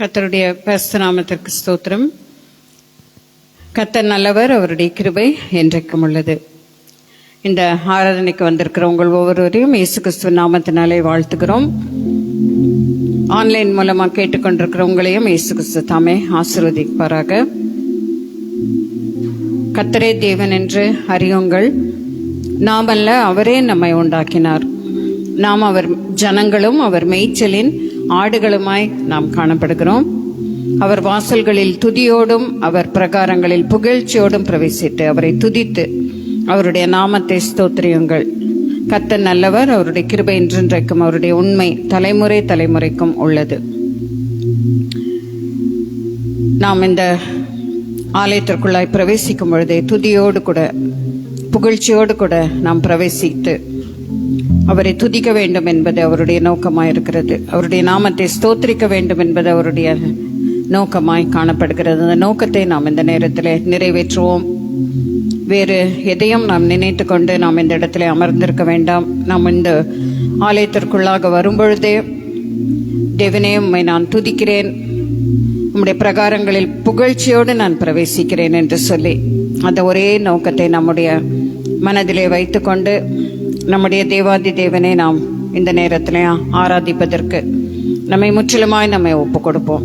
கர்த்தருடைய பரிசுத்த நாமத்திற்கு ஸ்தோத்திரம். கர்த்தர் நல்லவர், அவருடைய கிருபை என்றைக்கும் உள்ளது. இந்த ஆராதனைக்கு வந்திருக்கிற உங்கள் ஒவ்வொருவரையும் இயேசு கிறிஸ்துவின் நாமத்தினாலே வாழ்த்துகிறோம். ஆன்லைன் மூலமாக கேட்டுக்கொண்டிருக்கிற உங்களையும் இயேசு கிறிஸ்து தாமே ஆசீர்வதிப்பாராக. கர்த்தரே தேவன் என்று அறியுங்கள், நாமல்ல அவரே நம்மை உண்டாக்கினார். நாம் அவர் ஜனங்களும் அவர் மேய்ச்சலின் ஆடுகளுமாய் நாம் காணப்படுகிறோம். அவர் வாசல்களில் துதியோடும் அவர் பிரகாரங்களில் புகழ்ச்சியோடும் பிரவேசித்து அவரை துதித்து அவருடைய நாமத்தை ஸ்தோத்திரியுங்கள். கர்த்தர் நல்லவர், அவருடைய கிருபை என்றென்றைக்கும், அவருடைய உண்மை தலைமுறை தலைமுறைக்கும் உள்ளது. நாம் இந்த ஆலயத்திற்குள்ளாய் பிரவேசிக்கும் பொழுதே துதியோடு கூட புகழ்ச்சியோடு கூட நாம் பிரவேசித்து அவரை துதிக்க வேண்டும் என்பது அவருடைய நோக்கமாயிருக்கிறது. அவருடைய நாமத்தை ஸ்தோத்திரிக்க வேண்டும் என்பது அவருடைய நோக்கமாய் காணப்படுகிறது. அந்த நோக்கத்தை நாம் இந்த நேரத்தில் நிறைவேற்றுவோம். வேறு எதையும் நாம் நினைத்து கொண்டு நாம் இந்த இடத்துல அமர்ந்திருக்க வேண்டாம். நாம் இந்த ஆலயத்திற்குள்ளாக வரும்பொழுதே, தேவனே உம்மை நான் துதிக்கிறேன், உம்முடைய பிரகாரங்களில் புகழ்ச்சியோடு நான் பிரவேசிக்கிறேன் என்று சொல்லி அந்த ஒரே நோக்கத்தை நம்முடைய மனதிலே வைத்துக்கொண்டு நம்முடைய தேவாதி தேவனை நாம் இந்த நேரத்தில் ஆராதிப்பதற்கு நம்மை முற்றிலுமாய் நம்மை ஒப்பு கொடுப்போம்.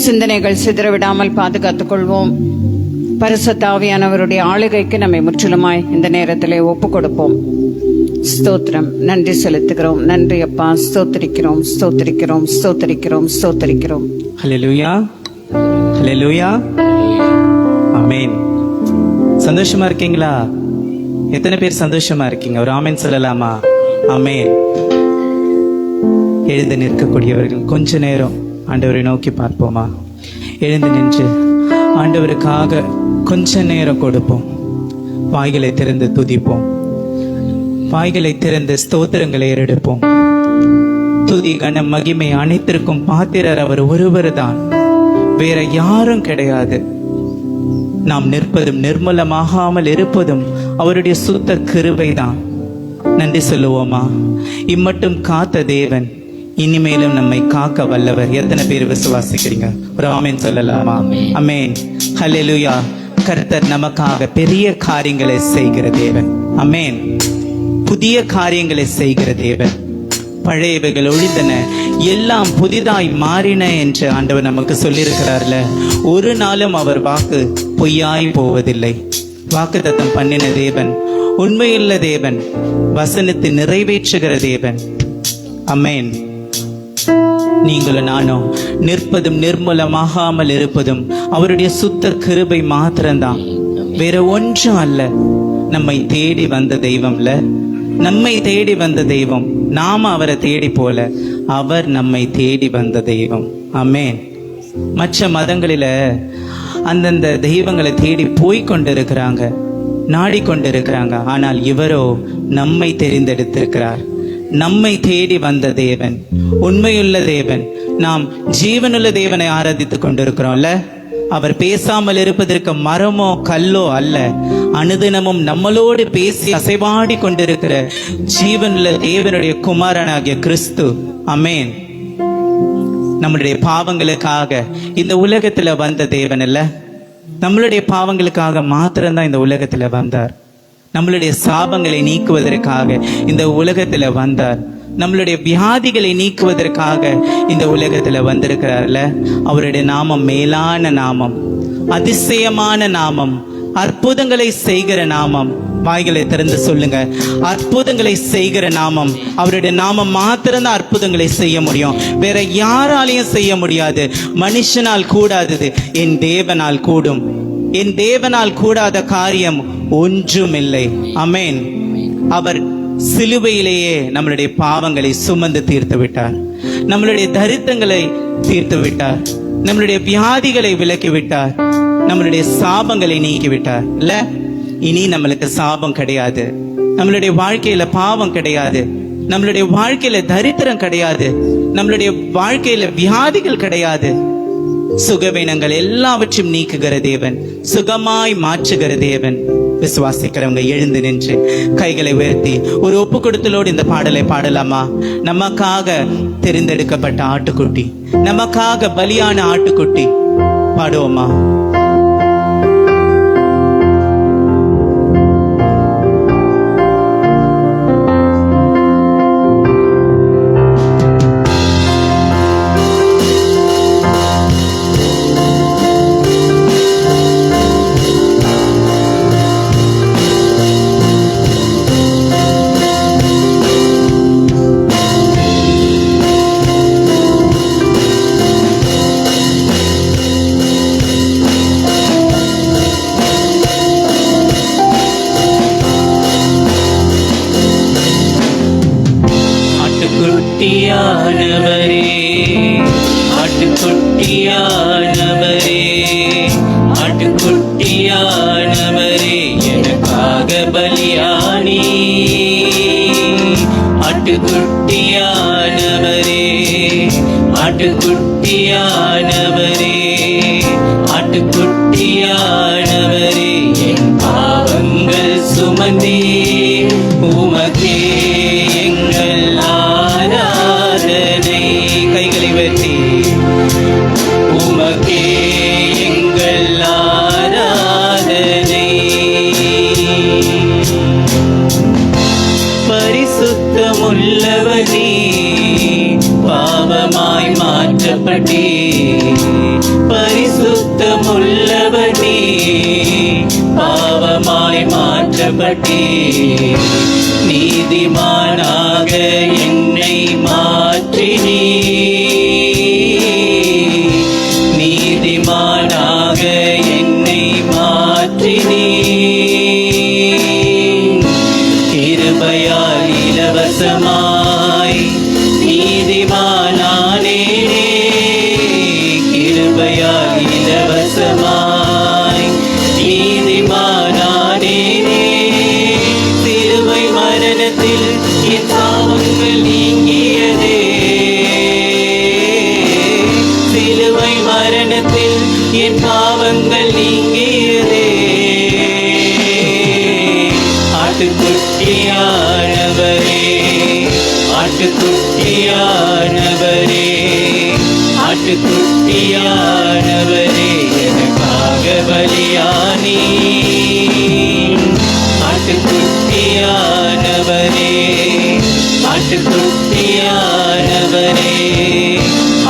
சிந்தனைகள் சிதறவிடாமல் பாதுகாத்துக் கொள்வோம். பரிசுத்த ஆவியானவருடைய ஆளுகைக்கு நம்மை முற்றிலுமாய் இந்த நேரத்தில் ஒப்பு கொடுப்போம். ஸ்தோத்திரம், நன்றி செலுத்துகிறோம். நன்றி அப்பா, ஸ்தோத்திரிக்கிறோம், ஸ்தோத்திரிக்கிறோம், ஸ்தோத்திரிக்கிறோம், ஸ்தோத்திரிக்கிறோம். ஹல்லேலூயா, ஹல்லேலூயா, ஆமென். சந்தோஷமா இருக்கீங்களா? எத்தனை பேர் சந்தோஷமா இருக்கீங்க? ஒரு ஆமென் சொல்லலாமா? ஆமென். எழுந்து நிற்கக்கூடியவர்கள் கொஞ்ச நேரம் ஆண்டவரை நோக்கி பார்ப்போமா? எழுந்து நின்று ஆண்டவருக்காக கொஞ்ச நேரம் கொடுப்போம். வாய்களை திறந்து துதிப்போம். வாய்களை திறந்து ஸ்தோத்திரங்களை ஏறெடுப்போம். துதி கனம் மகிமை அனைத்திற்கும் பாத்திரர் அவர் ஒருவர் தான், வேற யாரும் கிடையாது. நாம் நிற்பதும் நிர்மலமாகாமல் இருப்பதும் அவருடைய சுத்த கிருபை தான். நன்றி சொல்லுவோமா? இம்மட்டும் காத்த தேவன் இனிமேலும் நம்மை காக்க வல்லவர். எத்தனை பேர் விசுவாசிக்கிறீங்க? ஒரு ஆமென் சொல்லலாமா? ஆமென், ஹல்லேலூயா. கர்த்தர் நமக்காக பெரிய காரியங்களை செய்கிற தேவன். ஆமென். புதிய காரியங்களை செய்கிற தேவன். பழையவைகள் ஒழிந்தன, எல்லாம் புதிதாய் மாறின என்று ஆண்டவர் நமக்கு சொல்லியிருக்கிறார்ல. ஒரு நாளும் அவர் வாக்கு பொய்யாய் போவதில்லை. வாக்குத்தத்தம் பண்ணின தேவன், உண்மையுள்ள தேவன், வசனத்தை நிறைவேற்றுகிற தேவன். ஆமென். நீங்களும் நானும் நிற்பதும் நிர்மூலமாகாமல் இருப்பதும் அவருடைய சுத்த கிருபை மாத்திரம்தான், வேற ஒன்றும் அல்ல. நம்மை தேடி வந்த தெய்வம்ல, நம்மை தேடி வந்த தெய்வம். நாம அவரை தேடி போல, அவர் நம்மை தேடி வந்த தெய்வம். ஆமென். மற்ற மதங்களில அந்தந்த தெய்வங்களை தேடி போய்கொண்டிருக்கிறாங்க, நாடிக்கொண்டிருக்கிறாங்க. ஆனால் இவரோ நம்மை தெரிந்தெடுத்திருக்கிறார். நம்மை தேடி வந்த தேவன், உண்மையுள்ள தேவன். நாம் ஜீவனுள்ள தேவனை ஆராதித்துக் கொண்டிருக்கிறோம்ல. அவர் பேசாமல் இருப்பதற்கு மரமோ கல்லோ அல்ல, அனுதினமும் நம்மளோடு பேசி அசைவாடி கொண்டிருக்கிற ஜீவனுள்ள தேவனுடைய குமாரனாகிய கிறிஸ்து. ஆமென். நம்மளுடைய பாவங்களுக்காக இந்த உலகத்துல வந்த தேவன் அல்ல, நம்மளுடைய பாவங்களுக்காக மாத்திரம்தான் இந்த உலகத்துல வந்தார். நம்மளுடைய சாபங்களை நீக்குவதற்காக இந்த உலகத்துல வந்தார். நம்மளுடைய வியாதிகளை நீக்குவதற்காக இந்த உலகத்துல வந்திருக்கிறார்ல. அவருடைய நாமம் மேலான நாமம், அதிசயமான நாமம், அற்புதங்களை செய்கிற நாமம். வாய்களை திறந்து சொல்லுங்க, அற்புதங்களை செய்கிற நாமம். அவருடைய நாமம் மாத்திரம்தான் அற்புதங்களை செய்ய முடியும், வேற யாராலையும் செய்ய முடியாது. மனுஷனால் கூடாதது என் தேவனால் கூடும். என் தேவனால் கூடாத காரியம் ஒன்றுமில்லை. ஆமென். அவர் சிலுவையிலேயே நம்மளுடைய பாவங்களை சுமந்து தீர்த்து விட்டார். நம்மளுடைய தரித்திரங்களை தீர்த்து விட்டார். நம்மளுடைய வியாதிகளை விலக்கி விட்டார். நம்மளுடைய சாபங்களை நீக்கி விட்டார். இல்ல, இனி நம்மளுக்கு சாபம் கிடையாது. நம்மளுடைய வாழ்க்கையில பாவம் கிடையாது. நம்மளுடைய வாழ்க்கையில தரித்திரம் கிடையாது. நம்மளுடைய வாழ்க்கையில வியாதிகள் கிடையாது. சுகவீனங்கள் எல்லாவற்றையும் நீக்குகிற தேவன், சுகமாய் மாற்றுகிற தேவன். விசுவாசிக்கிறவங்க எழுந்து நின்று கைகளை உயர்த்தி ஒரு ஒப்பு கொடுத்தலோடு இந்த பாடலை பாடலாமா? நமக்காக தெரிந்தெடுக்கப்பட்ட ஆட்டுக்குட்டி, நமக்காக பலியான ஆட்டுக்குட்டி. பாடுவோமா? ஆட்டுக்குட்டியானவரே, ஆட்டுக்குட்டியானவரே, ஆட்டுக்குட்டியானவரே, எனக்காக பலியானி. ஆட்டுக்குட்டியானவரே, ஆட்டுக்குட்டியானவரே, ஆட்டுக்குட்டியானவரே, என் பாவங்கள் சுமந்தே உமக்கே எங்கள் ஆராதனை. கைகளை உயர்த்தி உமக்கே எங்கள் ஆராதனை. பரிசுத்தமுள்ளவனே, பாவமாய் மாற்றப்பட்டே. பரிசுத்தமுள்ளவனே, பாவமாய் மாற்றப்பட்டே. நீதிமானாக என்னை மாற்றினீ. நீதிமானாக என்னை மாற்றினீ. கிருபையால் இலவசமாய் நீதிமானானேனே. கிருபையால் இலவசமாய் நீதிமானானேனே. சிலுவை மரணத்தில் என் பாவங்கள் நீங்கியதே. சிலுவை மரணத்தில் என் பாவங்கள் நீங்கியதே. ஆட்டுக்குட்டியானவரே, ஆட்டுக்குட்டியானவரே, ஆட்டுக்குட்டியானவரே, எனக்காக பலியானி. ஆட்டுக்குட்டியானவரே, ஆட்டுக்குட்டியானவரே,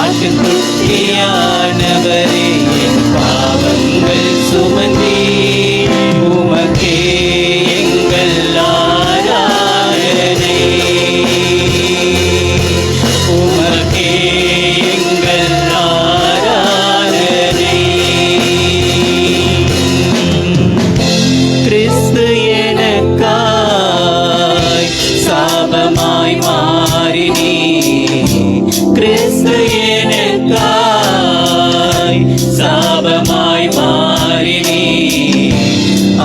ஆட்டுக்குட்டியானவரே, என் பாவங்கள் சுமந்தே உமக்கே எங்கள் ஆராதனை. உமக்கே எங்கள் ஆராதனை. கிறிஸ்து எனக்காய் சாபமாய் மாறினீ. கிறிஸ்து எனக்காய் சாபமாய் மாறினீ.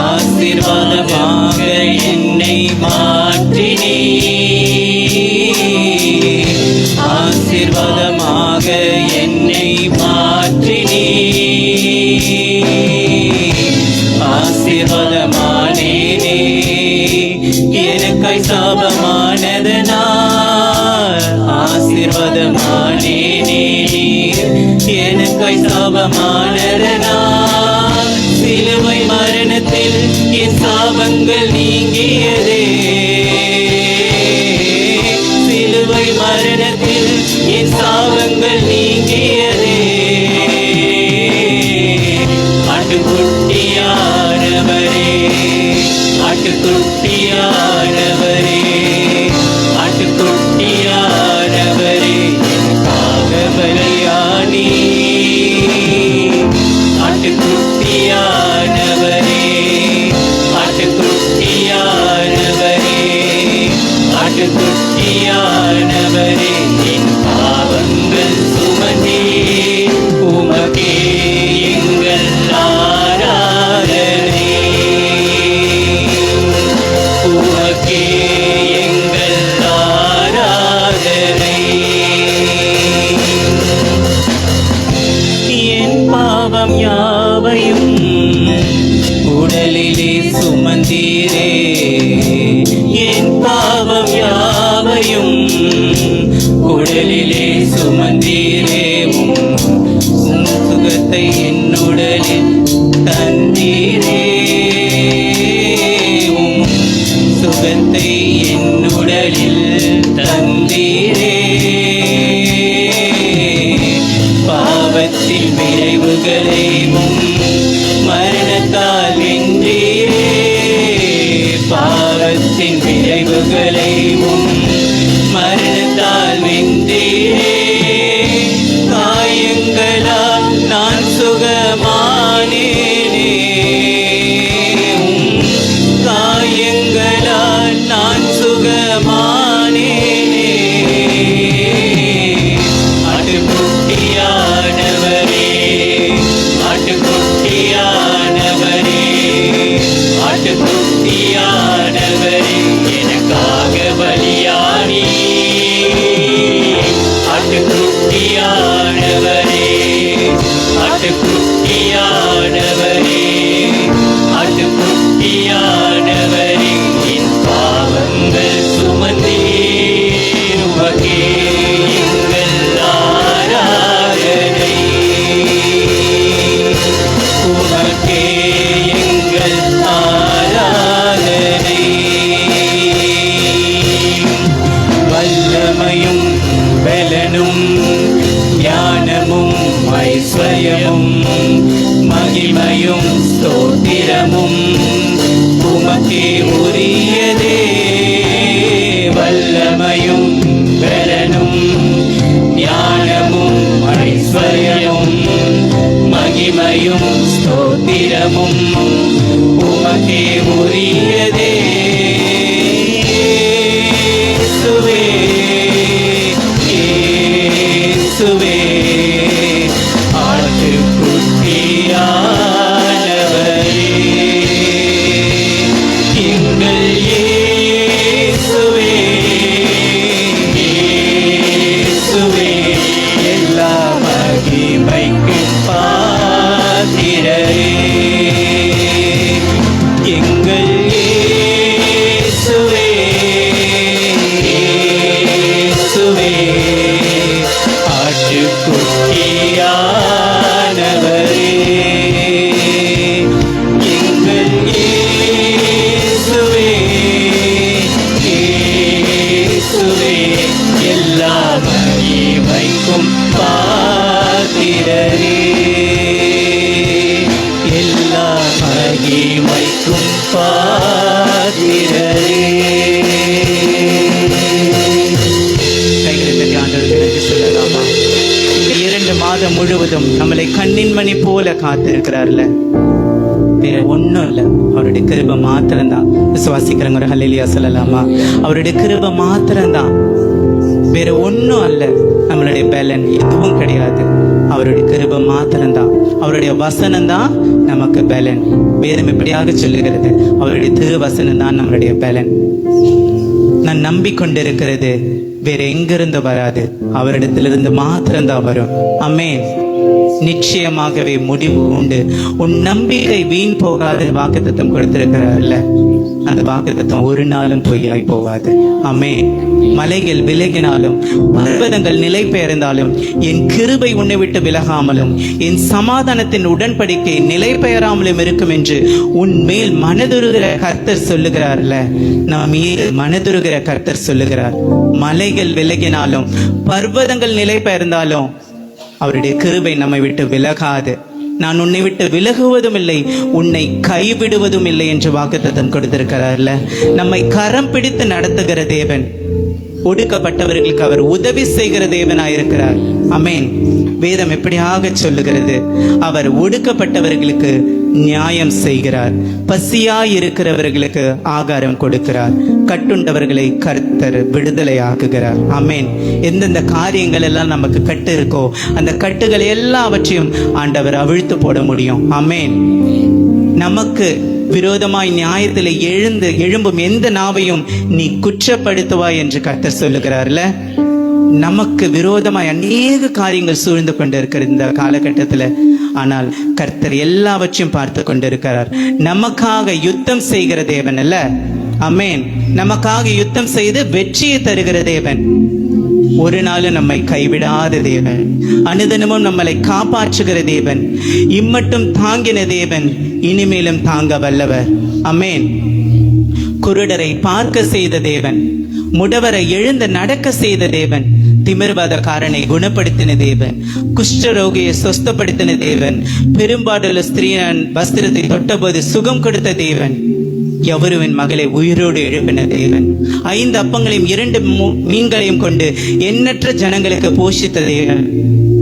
ஆசீர்வாதமாக என்னை மாற்றினீ. ஆசீர்வாதமாக என்னை மாற்றினீ. ஆசீர்வாதமானேனே, எனக்காய் சாபமானதனால். ஆசீர்வாதமானேனே, எனக்காய் சாபமானதனால். சிலுவை மரணத்தில் என் சாபங்கள் நீங்கியதே. சிலுவை மரணத்தில் என் சாபங்கள் நீங்கியதே. ஆட்டுக்குட்டியானவரே, ஆட்டுக்குட்டியானவரே, ஆட்டுக்குட்டியானவரே, எனக்காக பலியானி. ஆட்டுக்குட்டியானவரே, ஆட்டுக்குட்டியானவரே, ஆட்டுக்குட்டியானவரே, என் பாவங்கள் சுமந்தே உமக்கே எங்கள் ஆராதனை. உமக்கே எங்கள் ஆராதனை. என் பாவம் யாவையும் உடலிலே சுமந்து சுமந்தீரே என் பாவம் யாவையும் உடலிலே சுமந்தீரே உம் சுகத்தை என்னுடலில் தந்தீரே உம் சுகத்தை என்னுடலில் தந்தீரே பாவத்தின் விளைவுகளையும் மரணத்தால் வென்றீரே பாவத்தின் விளைவுகளையும் மரணத்தால் வென்றீரே காயங்களால் நான் சுகமானேனே காயங்களால் நான் சுகமானேனே ஆட்டுக்குட்டியானவரே ஆட்டுக்குட்டியானவரே ஆட்டுக்குட்டியானவரே எனக்காக பலியானி ஆட்டுக்குட்டியானவரே ஆட்டுக்குட்டியானவரே ஆட்டுக்குட்டியானவரே என் பாவங்கள் சுமந்தீர் உமக்கே எங்கள் ஆராதனை உமக்கே எங்கள் ஆராதனை வல்லமையும் பலனும் ஞானமும் ஐஸ்வர்யமும் மகிமையும் ஸ்தோத்திரமும் உமக்கே உரியதே வல்லமையும் பலனும் ஞானமும் ஐஸ்வர்யமும் மகிமையும் ஸ்தோத்திரமும் உமக்கே உரியதே இயேசுவே இயேசுவே ஆட்டுக்குட்டியானவரே எங்கள் இயேசுவே இயேசுவே எல்லா மகிமைக்கும் பாத்திரரே எங்கள் இயேசுவே இயேசுவே ஆட்டுக்குட்டியானவரே எங்கள் இயேசுவே இயேசுவே எல்லா மகிமைக்கும் பாத்திரரே எல்லா மகிமைக்கும் பாத்திரரே கைகளை ஆண்டவருக்கு நன்றி சொல்லலாமா? இந்த 2 மாதம் முழுவதும் நம்மளை கண்ணின் மணி போல காத்திருக்கிறார்ல, வேற ஒண்ணும் இல்ல, அவருடைய கிருபை மாத்திரம்தான். விசுவாசிக்கிறவங்க ஒரு ஹல்லேலூயா சொல்லலாமா? அவருடைய கிருபை மாத்திரம்தான், வேற ஒண்ணும் அல்ல. நம்மளுடைய பலன் எதுவும் கிடையாது, அவருடைய கிருபை மாத்திரம்தான். அவருடைய வசனம் தான் நமக்கு பலன். வேதம் எப்படியாக சொல்லுகிறது, அவருடைய திருவசனம் தான் நம்மளுடைய பலன். நான் நம்பிக்கொண்டிருக்கிறது வேற எங்கிருந்து வராது, அவரிடத்திலிருந்து மாத்திரம்தான் வரும். ஆமென். நிச்சயமாகவே முடிவு உண்டு. உன் நம்பிக்கை வீண் போகாத வாக்குத்தத்தம் கொடுத்திருக்கிறார்ல, அந்த வாக்குத்தத்தம் ஒரு நாளும் பொய்யாய் போகாது. ஆமென். மலைகள் விலகினாலும் பர்வதங்கள் நிலை பெயர்ந்தாலும் என் கிருபை உன்னை விட்டு விலகாமலும் என் சமாதானத்தின் உடன்படிக்கை நிலை பெயராமலும் இருக்கும் என்று உன் மேல் மனதுருகிற கர்த்தர் சொல்லுகிறார்ல. நாம் மனதுருகிற கர்த்தர் சொல்லுகிறார். மலைகள் விலகினாலும் பர்வதங்கள் நிலை பெயர்ந்தாலும் அவருடைய கிருபை நம்மை விட்டு விலகாது. நான் உன்னை விட்டு விலகுவதும் இல்லை, உன்னை கைவிடுவதும் இல்லை என்று வாக்குத்தத்தம் கொடுத்திருக்கிறார்ல. நம்மை கரம் பிடித்து நடத்துகிற தேவன், ஒடுக்கப்பட்டவர்களுக்கு அவர் உதவி செய்கிற தேவனாயிருக்கிறார். ஆமென். வேதம் எப்படியாக சொல்லுகிறது, அவர் ஒடுக்கப்பட்டவர்களுக்கு நியாயம் செய்கிறார், பசியாயிருக்கிறவர்களுக்கு ஆகாரம் கொடுக்கிறார், கட்டுண்டவர்களை கர்த்தர் விடுதலை ஆக்குகிறார். ஆமென். எந்தெந்த காரியங்கள் எல்லாம் நமக்கு கட்டு இருக்கோ அந்த கட்டுகள் எல்லாவற்றையும் ஆண்டவர் அவிழ்த்து போட முடியும். ஆமென். நமக்கு விரோதமாய் நியாயத்தில் எழும்பும் எந்த நாவையும் நீ குற்றப்படுத்துவாய் என்று கர்த்தர் சொல்லுகிறார்ல. நமக்கு விரோதமாய் அநேக காரியங்கள் சூழ்ந்து கொண்டு இருக்கிற இந்த காலகட்டத்தில், ஆனால் கர்த்தர் எல்லாவற்றையும் பார்த்து கொண்டிருக்கிறார். நமக்காக யுத்தம் செய்கிற தேவன் அல்ல. ஆமென். நமக்காக யுத்தம் செய்து வெற்றியை தருகிற தேவன். ஒரு நாளும் நம்மை கைவிடாத தேவன், அனுதினமும் நம்மளை காப்பாற்றுகிற தேவன், இம்மட்டும் தாங்கின தேவன், இனிமேலும் தாங்க வல்லவர். ஆமென். குருடரை பார்க்க செய்த தேவன், முடவரை எழுந்து நடக்க செய்த தேவன், திமிர்வாதக்காரனை குணப்படுத்தின தேவன், குஷ்டரோகியை சொஸ்தப்படுத்தின தேவன், பெரும்பாடுள்ள ஸ்திரீயின் வஸ்திரத்தை தொட்டபோது சுகம் கொடுத்த தேவன், யவருவின் மகளை உயிரோடு எழுப்பின தேவன், 5 அப்பங்களையும் 2 மீன்களையும் கொண்டு எண்ணற்ற ஜனங்களுக்கு போஷித்த தேவன்.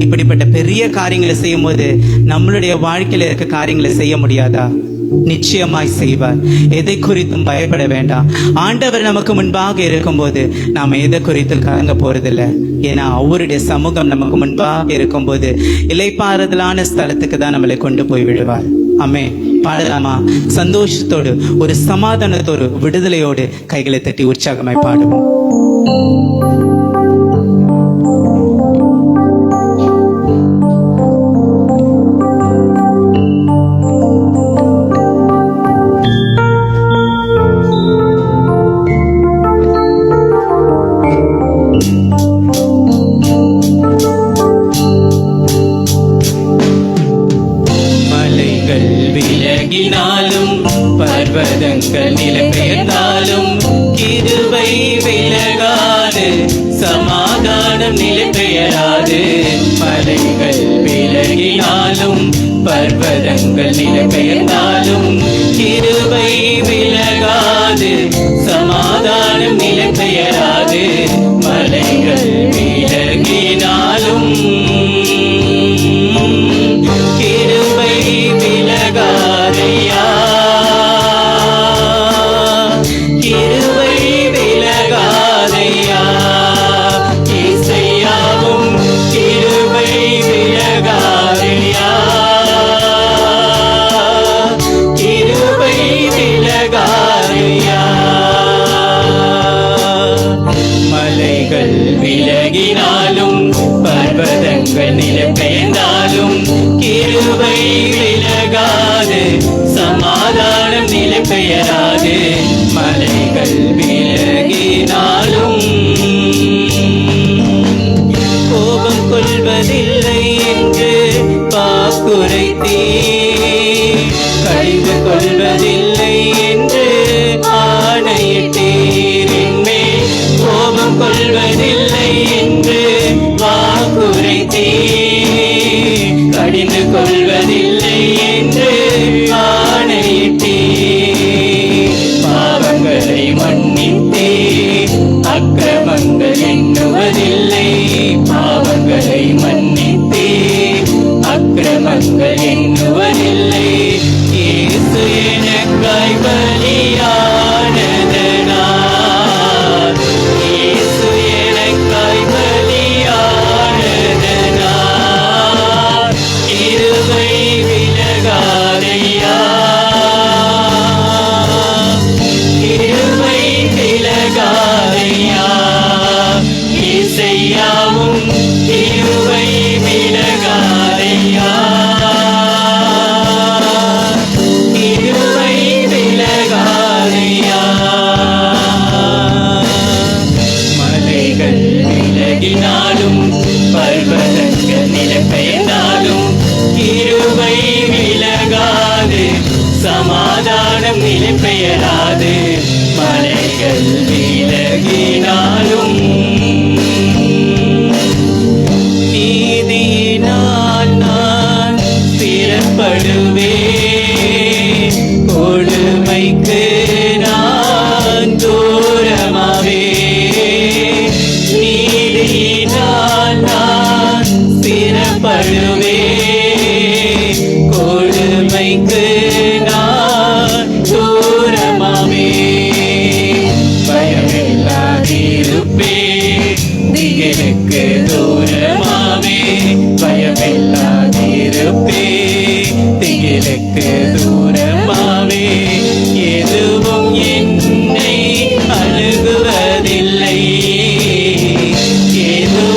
இப்படிப்பட்ட பெரிய காரியங்களை செய்யும் போது நம்மளுடைய வாழ்க்கையில இருக்க காரியங்களை செய்ய முடியாதா? நிச்சயமாய் செய்வார். எதை குறித்தும் பயப்பட வேண்டாம். ஆண்டவர் நமக்கு முன்பாக இருக்கும்போது நாம் எதை குறித்து கலங்க போறதில்லை. ஏன்னா அவருடைய சமூகம் நமக்கு முன்பாக இருக்கும்போது இலைப்பாறுதலான ஸ்தலத்துக்கு தான் நம்மளை கொண்டு போய் விடுவார். ஆமே. பாடலாமா? சந்தோஷத்தோடு, ஒரு சமாதானத்தோடு, விடுதலையோடு கைகளை தட்டி உற்சாகமாய் பாடுவோம். பர்வதங்கள் நிலை பெயர்ந்தாலும் கிருபை விலகாது, சமாதானம் நிலை பெயராது. மலைகள் விலகினாலும் பர்வதங்கள் நிலை பெயர்ந்தாலும் கிருபை விலகாது, சமாதானம் நிலை பெயராது. மலைகள் விலகினாலும் கிருபை விலகாதையா, கிருபை விலகாதையா. இசையாவும் கிருபை விலகாதையா, கிருபை விலகாதையா. மலைகள் விலகினாலும் பர்வதங்கள் நிலை பெயர்ந்தாலும் கிருபை விலகாது, சமாதானம் நிலை பெயராது. மலைகள் விலகினாலும் கோபம் கொள்வதில்லை என்று வாக்குரைத்தீ, கடிந்து கொள்வதில்லை என்று ஆணையிட்டீரின்மே. கோபம் கொள்வதில்லை என்று வாக்குரைத்தீ, கடிந்து கொள்வதில்லை என்று ஆணையிட்டீ. பாவங்களை மன்னித்தே அக்கிரமங்கள் எண்ணுவதில்லை, பாவங்களை மன்னித்தே அக்கிரமங்கள் எண்ணுவதில்லை. இயேசு எனக்காய் பலியானதனால், இயேசு எனக்காய் பலியானதனால் கிருபை விலகாதையா, கிருபை விலகாதையா. இசையாவும் கிருபை விலகாதையா, கிருபை விலகாதையா. மலைகள் விலகினாலும் பர்வதங்கள் நிலை பெயர்ந்தாலும் கிருபை விலகாது, சமாதானம் நிலை பெயராது. மலைகள் விலகினாலும் நீதியினால் நான் ஸ்திரப்படுவேன், கொடுமைக்கு நான் தூரமாவேன். நீதியினால் நான் ஸ்திரப்படுவேன், கொடுமைக்கு நான் தூரமாவேன். பயமில்லாதிருப்பேன், திகிலுக்கு தூரமாவே. பயமில்லாதிருப்பேன், திகிலுக்கு தூரமாவே. எதுவும் என்னை அணுகுவதில்லை, எதுவும்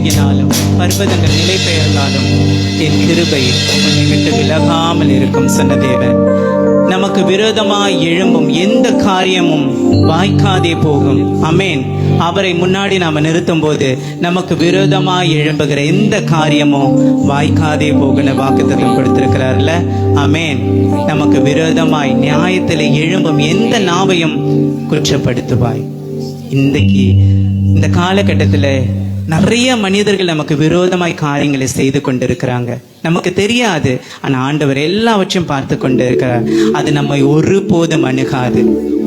விலகினாலும் பர்வதங்கள் நிலை பெயர்ந்தாலும் என் கிருபை உன்னை விட்டு விலகாமல் இருக்கும் சொன்ன தேவன். நமக்கு விரோதமாய் எழும்பும் எந்த காரியமும் வாய்க்காதே போகும். அமேன். அவரை முன்னாடி நாம நிறுத்தும் போது நமக்கு விரோதமாய் எழும்புகிற எந்த காரியமும் வாய்க்காதே போகிற வாக்குத்தத்தம் கொடுத்திருக்கிறார்ல. அமேன். நமக்கு விரோதமாய் நியாயத்தில் எழும்பும் எந்த நாவையும் குற்றப்படுத்துவாய். இன்றைக்கு இந்த காலகட்டத்தில் நிறைய மனிதர்கள் நமக்கு விரோதமாய் காரியங்களை செய்து கொண்டிருக்கிறாங்க. நமக்கு தெரியாது, ஆனா ஆண்டவர் எல்லாவற்றையும் பார்த்து கொண்டு இருக்கிறார். அது நம்மை ஒருபோதும் அணுகாது,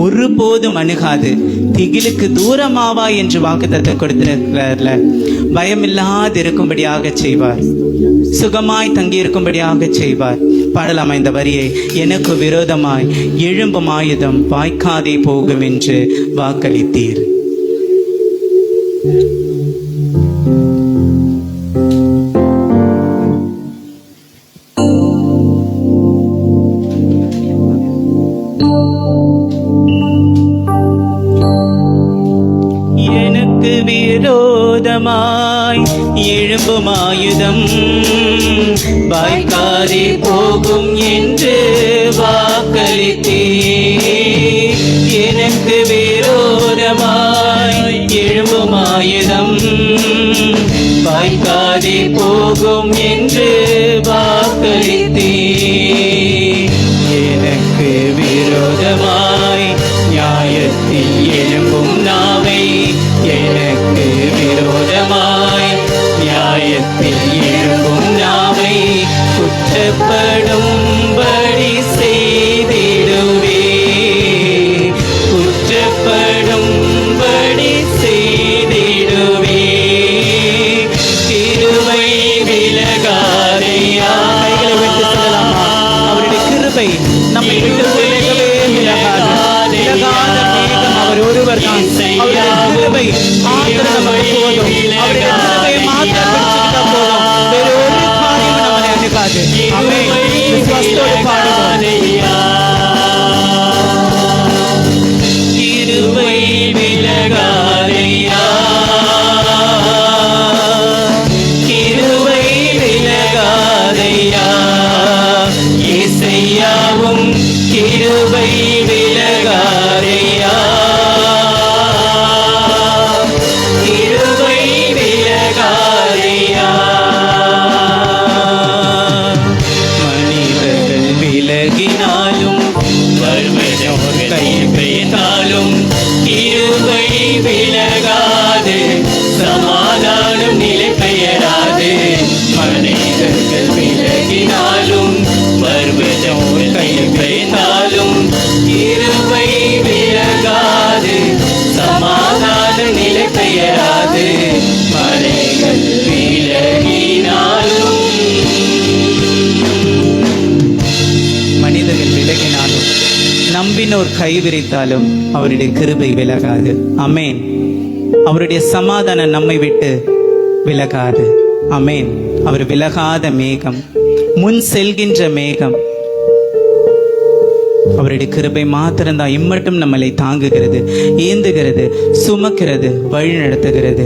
ஒருபோதும் அணுகாது. திகிலுக்கு தூரமாவா என்று வாக்குத்தத்தம் கொடுத்திருக்கிறார்ல. பயமில்லாது இருக்கும்படியாக செய்வார், சுகமாய் தங்கி இருக்கும்படியாக செய்வார். பாடலாமா இந்த வரியை? எனக்கு விரோதமாய் எழும்பும் ஆயுதம் வாய்க்காதே போகும் என்று வாக்களித்தீர். எனக்கு விரோதமாய் எழும்பும் ஆயுதம் வாய்க்காதே போகும் என்று வாக்களித்தே. எனக்கு விரோதமாய் எழும்பும் ஆயுதம் வாய்க்காதே போகும் என்று வாக்களித்தே. எனக்கு விரோதமாய் நியாயத்தில் எழும்பும் நாவை, எனக்கு விரோதமாய் நியாயத்தில் எழும்பும் நாவை குற்றப்படும்படி செய்திடுவே, குற்றப்படும்படி செய்திடுவே. கிருபை விலகாதையா. கைகளை விட்டு சொல்லலாமா? அவருடைய கிருபை நம்மை விட்டு விலகவே விலகாது. விலகாத மேகம் அவர் ஒருவர் தான். அவருடைய கிருபை மாத்திரம் நமக்கு போதும். அவருடைய கிருபை மாத்திரம் பிடிச்சிருந்தா போதும். வேற ஒரு காரியம் நம்மளை அணுகாது. ஆமென். விசுவாசத்தோடு பாடுவோம். கிருபை விலகாதையா, கிருபை விலகாதையா. இசையாவும் கிருபை விலகாதையா, கிருபை விலகாதையா. மனிதர்கள் விலகினாலும் வறுமையோர் கை பெய்தாலும் கிருபை விலகாது, சமாதானம் நிலை பெயராது. மனிதர்கள் விலகினாலும் வறுமையோர் கை பெய்தாலும் கிருபை விலகாது, சமாதானம் நிலை பெயராது. மலைகள் விலகினாலும் மனிதர்கள் விலகினாலும் நம்பினோர் கைவிரித்தாலும் அவருடைய கிருபை விலகாது. அமேன். அவருடைய சமாதானம் நம்மை விட்டு விலகாது. அமேன். அவர் விலகாத மேகம், முன் செல்கின்ற மேகம். அவருடைய கிருபை மாத்திரம்தான் இம்மட்டும் நம்மளை தாங்குகிறது, ஏந்துகிறது, சுமக்கிறது, வழி நடத்துகிறது.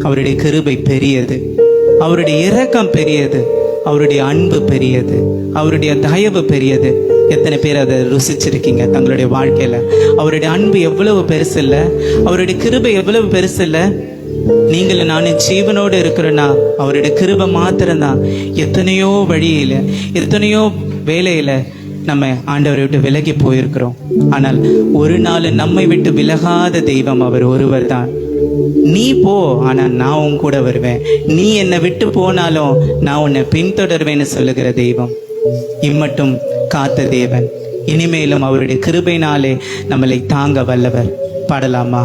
அவருடைய கிருபை பெரியது, அவருடைய இரக்கம் பெரியது, அவருடைய அன்பு பெரியது, அவருடைய தயவு பெரியது. எத்தனை பேர் அதை ருசிச்சிருக்கீங்க தங்களுடைய வாழ்க்கையில? அவருடைய அன்பு எவ்வளவு பெருசு இல்ல, அவருடைய கிருபை எவ்வளவு பெருசு இல்ல. நீங்களும் நானும் ஜீவனோடு இருக்கிறோன்னா அவருடைய கிருபை மாத்திரம்தான். எத்தனையோ வழியில, எத்தனையோ வேலையில நம்ம ஆண்டவரை விட்டு விலகி போயிருக்கிறோம். ஆனால் ஒரு நாள் நம்மை விட்டு விலகாத தெய்வம் அவர் ஒருவர் தான். நீ போ, ஆனா நான் உன் கூட வருவேன். நீ என்னை விட்டு போனாலும் நான் உன்னை பின்தொடர்வேன்னு சொல்லுகிற தெய்வம். இம்மட்டும் காத்த தேவன் இனிமேலும் அவருடைய கிருபையினாலே நம்மளை தாங்க வல்லவர். பாடலாமா?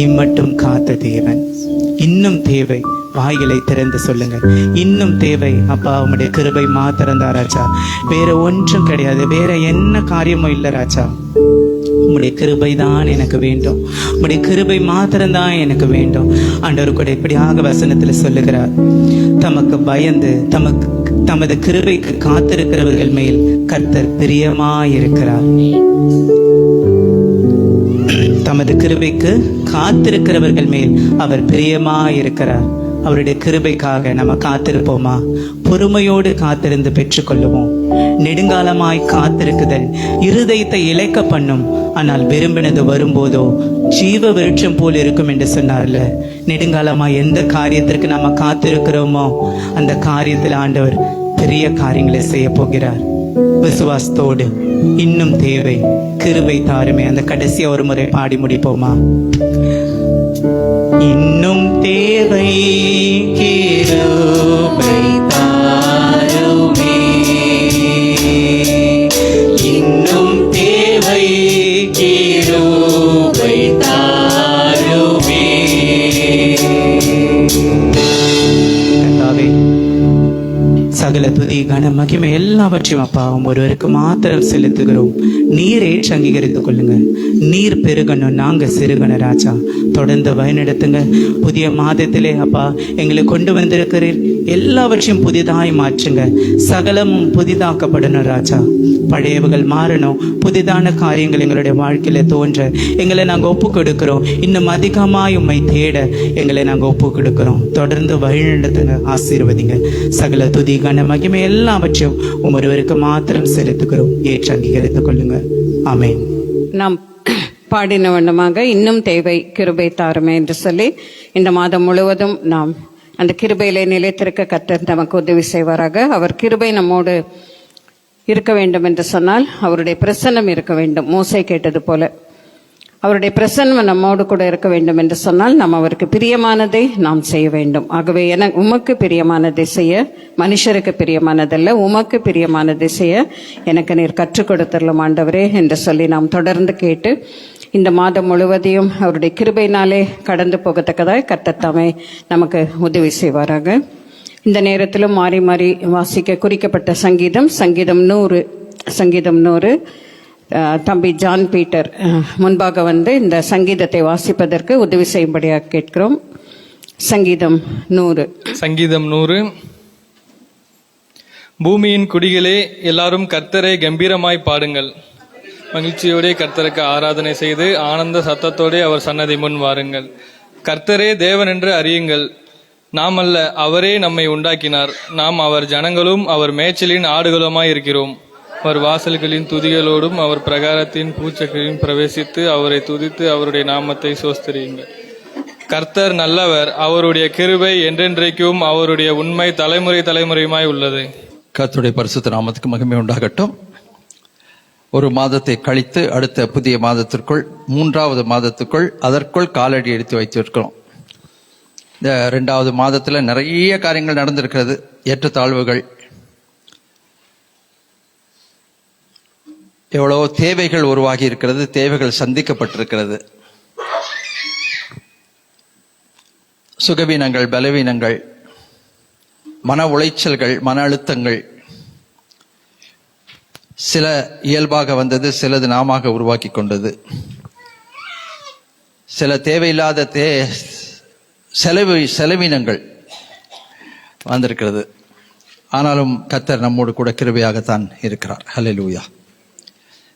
இம்மட்டும் காத்த தேவன். இன்னும் தேவை, வாய்களை திறந்து சொல்லுங்க. இன்னும் தேவை அப்பா, உம்முடைய கிருபை மாத்திரம்தான் ராஜா, வேற ஒன்றும் கிடையாது, வேற என்ன காரியமும் இல்லை ராஜா. உம்முடைய கிருபை தான் எனக்கு வேண்டும், உம்முடைய கிருபை மாத்திரம்தான் எனக்கு வேண்டும். ஆண்டவர் கூட இப்படியாக வசனத்துல சொல்லுகிறார், தமக்கு பயந்து தமது கிருபைக்கு காத்திருக்கிறவர்கள் மேல் கர்த்தர் பிரியமாயிருக்கிறார். தமது கிருபைக்கு காத்திருக்கிறவர்கள் மேல் அவர் பிரியமாயிருக்கிறார். அவருடைய கிருபைக்காக நம்ம காத்திருப்போமா? பொறுமையோடு காத்திருந்து பெற்றுக்கொள்ளுவோம். நெடுங்காலமாய் காத்திருக்குதல் இருதயத்தை இளைக்க பண்ணும், ஆனால் விரும்பினது வரும்போதோ ஜீவ விருட்சம் போல் இருக்கும் என்று சொன்னார்ல. நெடுங்காலமாய் எந்த காரியத்திற்கு நம்ம காத்திருக்கிறோமோ அந்த காரியத்தில் ஆண்டவர் பெரிய காரியங்களை செய்ய போகிறார். விசுவாசத்தோடு இன்னும் தேவை, கிருபை தாருமே. அந்த கடைசியா ஒரு முறை பாடி முடிப்போமா? இன்னும் தேவை, கிருபை தாருமே. இன்னும் தேவை, கிருபை தாருமே. கர்த்தாவே, சகல துதி கன மகிமை எல்லாவற்றையும் அப்பா ஒருவருக்கு மாத்திரம் செலுத்துகிறோம். நீர் ஏற்று அங்கீகரித்துக் கொள்ளுங்க. நீர் பெருகணும், நாங்க சிறுகணும் ராஜா. தொடர்ந்து வழிநடத்துங்க. புதிய மாதத்திலே அப்பா எங்களை கொண்டு வந்திருக்கிறீர், எல்லாவற்றையும் புதிதாய் மாற்றுங்க. சகலமும் புதிதாக்கப்படணும் ராஜா. பழையவர்கள் மாறணும், புதிதான காரியங்கள் எங்களுடைய வாழ்க்கையில தோன்ற எங்களை நாங்க ஒப்பு கொடுக்கிறோம். இன்னும் அதிகமாய் உம்மை தேட எங்களை நாங்க ஒப்பு கொடுக்கிறோம். தொடர்ந்து வழிநடத்துங்க, ஆசீர்வதிங்க. சகல துதி கன மகிமை எல்லாவற்றையும் ஒருவருக்கு மாத்திரம் செலுத்துகிறோம். ஏற்று அங்கீகரித்துக் கொள்ளுங்க. ஆமென். நாம் பாடின வண்ணமாக இன்னும் தேவை, கிருபை தாருமே என்று சொல்லி இந்த மாதம் முழுவதும் நாம் அந்த கிருபையிலே நிலைத்திருக்க கர்த்தர் நமக்கு உதவி செய்வாராக. அவர் கிருபை நம்மோடு இருக்க வேண்டும் என்று சொன்னால் அவருடைய பிரசன்னம் இருக்க வேண்டும். மோசே கேட்டது போல அவருடைய பிரசன்னம் நம்மோடு கூட இருக்க வேண்டும் என்று சொன்னால் நாம் அவருக்கு பிரியமானதை நாம் செய்ய வேண்டும். ஆகவே உமக்கு பிரியமானதை செய்ய, மனுஷருக்கு பிரியமானதல்ல, உமக்கு பிரியமானதை செய்ய எனக்கு நீர் கற்றுக் கொடுத்தரலும் ஆண்டவரே என்று சொல்லி நாம் தொடர்ந்து கேட்டு இந்த மாதம் முழுவதையும் அவருடைய கிருபையினாலே கடந்து போகத்தக்கதாய் கர்த்தர் தாமே நமக்கு உதவி செய்வாராக. இந்த நேரத்திலும் மாறி மாறி வாசிக்க குறிக்கப்பட்ட சங்கீதம் 100 தம்பி ஜான் பீட்டர் முன்பாக வந்து இந்த சங்கீதத்தை வாசிப்பதற்கு உதவி செய்யும்படியாக கேட்கிறோம். சங்கீதம் 100. பூமியின் குடிகளே, எல்லாரும் கர்த்தரை கம்பீரமாய் பாடுங்கள். மகிழ்ச்சியோடே கர்த்தருக்கு ஆராதனை செய்து ஆனந்த சத்தத்தோடே அவர் சன்னதி முன் வாருங்கள். கர்த்தரே தேவன் என்று அறியுங்கள். நாம் அல்ல, அவரே நம்மை உண்டாக்கினார். நாம் அவர் ஜனங்களும் அவர் மேய்ச்சலின் ஆடுகளுமாய் இருக்கிறோம். அவர் வாசல்களின் துதிகளோடும் அவர் பிரகாரத்தின் பூச்சக்கையும் பிரவேசித்து அவரை துதித்து அவருடைய நாமத்தை சோஸ்திரியுங்கள். கர்த்தர் நல்லவர், அவருடைய கிருபை என்றென்றைக்கும், அவருடைய உண்மை தலைமுறையுமாய் உள்ளது. கர்த்தருடைய பரிசுத்த நாமத்துக்கு மகிமை உண்டாகட்டும். ஒரு மாதத்தை கழித்து அடுத்த புதிய மாதத்திற்குள், 3வது மாதத்துக்குள் அதற்குள் காலடி எடுத்து வைத்திருக்கிறோம். இந்த 2வது மாதத்துல நிறைய காரியங்கள் நடந்திருக்கிறது. ஏற்றத்தாழ்வுகள், எவ்வளவோ தேவைகள் உருவாகி இருக்கிறது, தேவைகள் சந்திக்கப்பட்டிருக்கிறது. சுகவீனங்கள், பலவீனங்கள், மன உளைச்சல்கள், மன அழுத்தங்கள், சில இயல்பாக வந்தது, சிலது நாம உருவாக்கி கொண்டது. சில தேவையில்லாத செலவினங்கள் வந்திருக்கிறது. ஆனாலும் கர்த்தர் நம்மோடு கூட கிருபையாகத்தான் இருக்கிறார். ஹல்லேலூயா.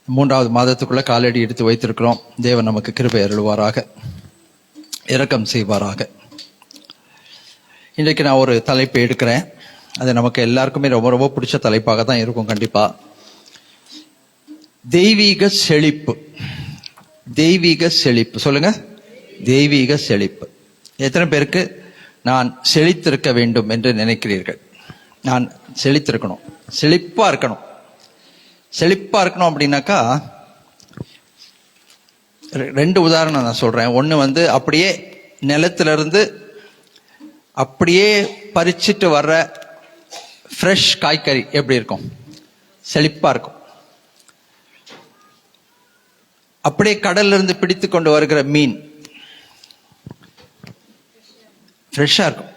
3வது மாதத்துக்குள்ள காலடி எடுத்து வைத்திருக்கிறோம். தேவன் நமக்கு கிருபை அருள்வாராக, இரக்கம் செய்வாராக. இன்றைக்கு நான் ஒரு தலைப்பை எடுக்கிறேன். அது நமக்கு எல்லாருக்குமே ரொம்ப ரொம்ப பிடிச்ச தலைப்பாக தான் இருக்கும். கண்டிப்பா தெய்வீக செழிப்பு. தெய்வீக செழிப்பு சொல்லுங்க. தெய்வீக செழிப்பு. எத்தனை பேருக்கு நான் செழித்திருக்க வேண்டும் என்று நினைக்கிறீர்கள்? நான் செழித்திருக்கணும், செழிப்பா இருக்கணும். செழிப்பா இருக்கணும் அப்படின்னாக்கா 2 உதாரணம் நான் சொல்றேன். ஒன்று வந்து அப்படியே நிலத்திலிருந்து அப்படியே பறிச்சிட்டு வர்ற ஃப்ரெஷ் காய்கறி எப்படி இருக்கும்? செழிப்பா இருக்கும். அப்படியே கடல்ல இருந்து பிடித்து கொண்டு வருகிற மீன் ஃப்ரெஷ்ஷாக இருக்கும்.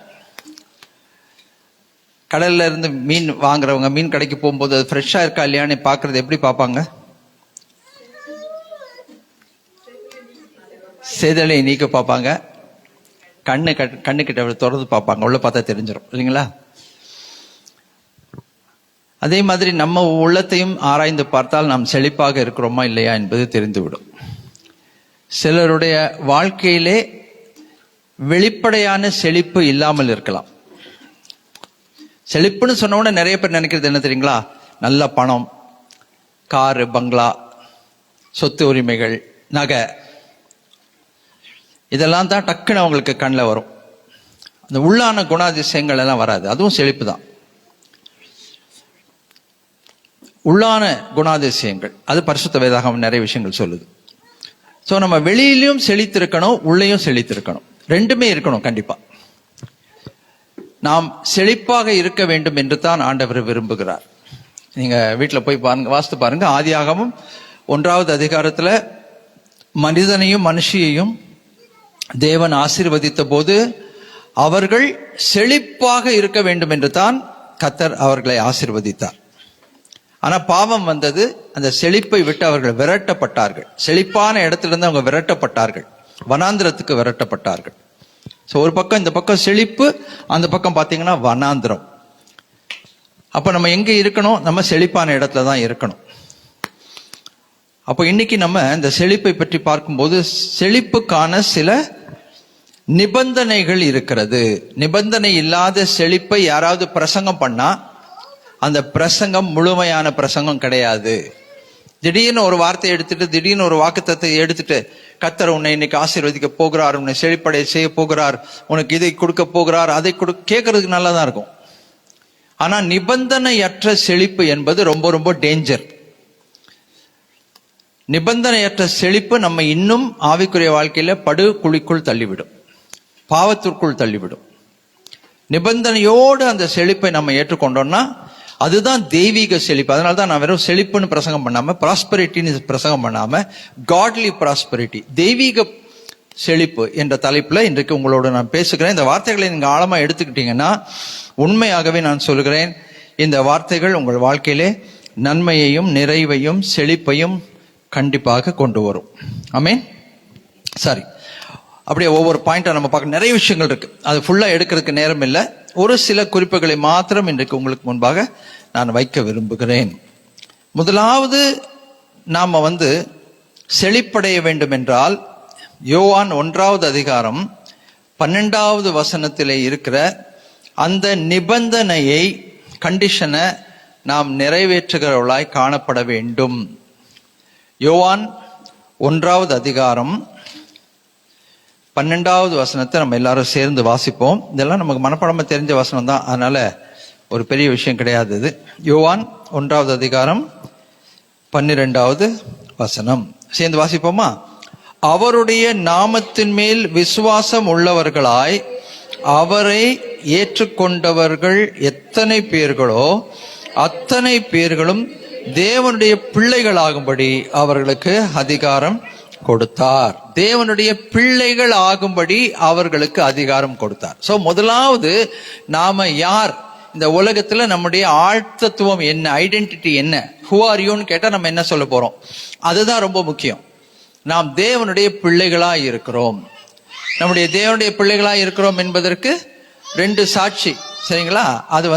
கடல்ல இருந்து மீன் வாங்குறவங்க மீன் கடைக்கு போகும்போது அது ஃப்ரெஷ்ஷாக இருக்கா இல்லையான்னு பார்க்கறது எப்படி பார்ப்பாங்க? செதலை நீக்க பார்ப்பாங்க, கண்ணுக்கிட்ட திறந்து பார்ப்பாங்க, உள்ள பார்த்தா தெரிஞ்சிடும் இல்லைங்களா? அதே மாதிரி நம்ம உள்ளத்தையும் ஆராய்ந்து பார்த்தால் நாம் செழிப்பாக இருக்கிறோமா இல்லையா என்பது தெரிந்துவிடும். சிலருடைய வாழ்க்கையிலே வெளிப்படையான செழிப்பு இல்லாமல் இருக்கலாம். செழிப்புன்னு சொன்ன உடனே நிறைய பேர் நினைக்கிறது என்ன தெரியுங்களா? நல்ல பணம், காரு, பங்களா, சொத்து உரிமைகள், நகை, இதெல்லாம் தான் டக்குன்னு அவங்களுக்கு கண்ணில் வரும். அந்த உள்ளான குணாதிசயங்கள் எல்லாம் வராது. அதுவும் செழிப்பு தான். உள்ளான குணாதிசயங்கள் அது பரிசுத்த வேதாகமம் நிறைய விஷயங்கள் சொல்லுது. ஸோ நம்ம வெளியிலையும் செழித்திருக்கணும், உள்ளேயும் செழித்திருக்கணும், ரெண்டுமே இருக்கணும் கண்டிப்பா. நாம் செழிப்பாக இருக்க வேண்டும் என்று தான் ஆண்டவர் விரும்புகிறார். நீங்க வீட்டில் போய் பாருங்க, வாசித்து பாருங்க. ஆதியாகமம் 1வது அதிகாரத்துல மனிதனையும் மனுஷியையும் தேவன் ஆசீர்வதித்த போது அவர்கள் செழிப்பாக இருக்க வேண்டும் என்று தான் கர்த்தர் அவர்களை ஆசீர்வதித்தார். ஆனா பாவம் வந்தது, அந்த செழிப்பை விட்டு அவர்கள் விரட்டப்பட்டார்கள். செழிப்பான இடத்திலிருந்து அவங்க விரட்டப்பட்டார்கள், வனாந்திரத்துக்கு விரட்டப்பட்டார்கள். ஸோ ஒரு பக்கம் இந்த பக்கம் செழிப்பு, அந்த பக்கம் பார்த்தீங்கன்னா வனாந்திரம். அப்போ நம்ம எங்கே இருக்கணும்? நம்ம செழிப்பான இடத்துல தான் இருக்கணும். அப்போ இன்னைக்கு நம்ம இந்த செழிப்பை பற்றி பார்க்கும்போது செழிப்புக்கான சில நிபந்தனைகள் இருக்கிறது. நிபந்தனை இல்லாத செழிப்பை யாராவது பிரசங்கம் பண்ணா அந்த பிரசங்கம் முழுமையான பிரசங்கம் கிடையாது. திடீர்னு ஒரு வார்த்தையை எடுத்துட்டு, திடீர்னு ஒரு வாக்குத்தத்தை எடுத்துட்டு, கர்த்தர் உன்னை இன்னைக்கு ஆசீர்வதிக்க போகிறார், உன்னை செழிப்படைய செய்ய போகிறார், உனக்கு இதை கொடுக்க போகிறார், அதை கேட்கறதுக்கு நல்லா தான் இருக்கும். ஆனா நிபந்தனையற்ற செழிப்பு என்பது ரொம்ப ரொம்ப டேஞ்சர். நிபந்தனையற்ற செழிப்பு நம்ம இன்னும் ஆவிக்குரிய வாழ்க்கையில குழிக்குள் தள்ளிவிடும், பாவத்திற்குள் தள்ளிவிடும். நிபந்தனையோடு அந்த செழிப்பை நம்ம ஏற்றுக்கொண்டோம்னா அதுதான் தெய்வீக செழிப்பு. அதனாலதான் நான் வெறும் செழிப்புன்னு பிரசங்கம் பண்ணாம, ப்ராஸ்பரிட்டின்னு பிரசங்கம் பண்ணாம, காட்லி ப்ராஸ்பரிட்டி, தெய்வீக செழிப்பு என்ற தலைப்புல இன்றைக்கு உங்களோட நான் பேசுகிறேன். இந்த வார்த்தைகளை நீங்க ஆழமா எடுத்துக்கிட்டீங்கன்னா உண்மையாகவே நான் சொல்கிறேன், இந்த வார்த்தைகள் உங்கள் வாழ்க்கையிலே நன்மையையும் நிறைவையும் செழிப்பையும் கண்டிப்பாக கொண்டு வரும். ஆமென். சரி, அப்படியே ஒவ்வொரு பாயிண்டா நம்ம பார்க்க நிறைய விஷயங்கள் இருக்கு, அது ஃபுல்லா எடுக்கிறதுக்கு நேரம் இல்லை. ஒரு சில குறிப்புகளை மாத்திரம் இன்றைக்கு உங்களுக்கு முன்பாக நான் வைக்க விரும்புகிறேன். முதலாவது, நாம செழிப்படைய வேண்டும் என்றால் யோவான் 1வது அதிகாரம் 12வது வசனத்திலே இருக்கிற அந்த நிபந்தனையை, கண்டிஷனை நாம் நிறைவேற்றுகிறவர்களாய் காணப்பட வேண்டும். யோவான் 1வது அதிகாரம் 12வது வசனத்தை நம்ம எல்லாரும் சேர்ந்து வாசிப்போம். இதெல்லாம் நமக்கு மனப்பாடமா தெரிஞ்ச வசனம் தான், அதனால ஒரு பெரிய விஷயம் கிடையாது இது. யோவான் 1வது அதிகாரம் 12வது வசனம் சேர்ந்து வாசிப்போமா? அவருடைய நாமத்தின் மேல் விசுவாசம் உள்ளவர்களாய் அவரை ஏற்றுக்கொண்டவர்கள் எத்தனை பேர்களோ அத்தனை பேர்களும் தேவனுடைய பிள்ளைகளாகும்படி அவர்களுக்கு அதிகாரம் கொடுத்தார். தேவனுடைய பிள்ளைகள் ஆகும்படி அவர்களுக்கு அதிகாரம் கொடுத்தார். சோ முதலாவது, நாம யார், இந்த உலகத்துல நம்முடைய ஆழ்த்தத்துவம் என்ன, ஐடென்டிட்டி என்ன, ஹூ ஆர் யூன்னு கேட்டா நம்ம என்ன சொல்ல போறோம்? அதுதான் ரொம்ப முக்கியம். நாம் தேவனுடைய பிள்ளைகளா இருக்கிறோம். நம்முடைய தேவனுடைய பிள்ளைகளா இருக்கிறோம் என்பதற்கு 2 சாட்சி, சரிங்களா? அது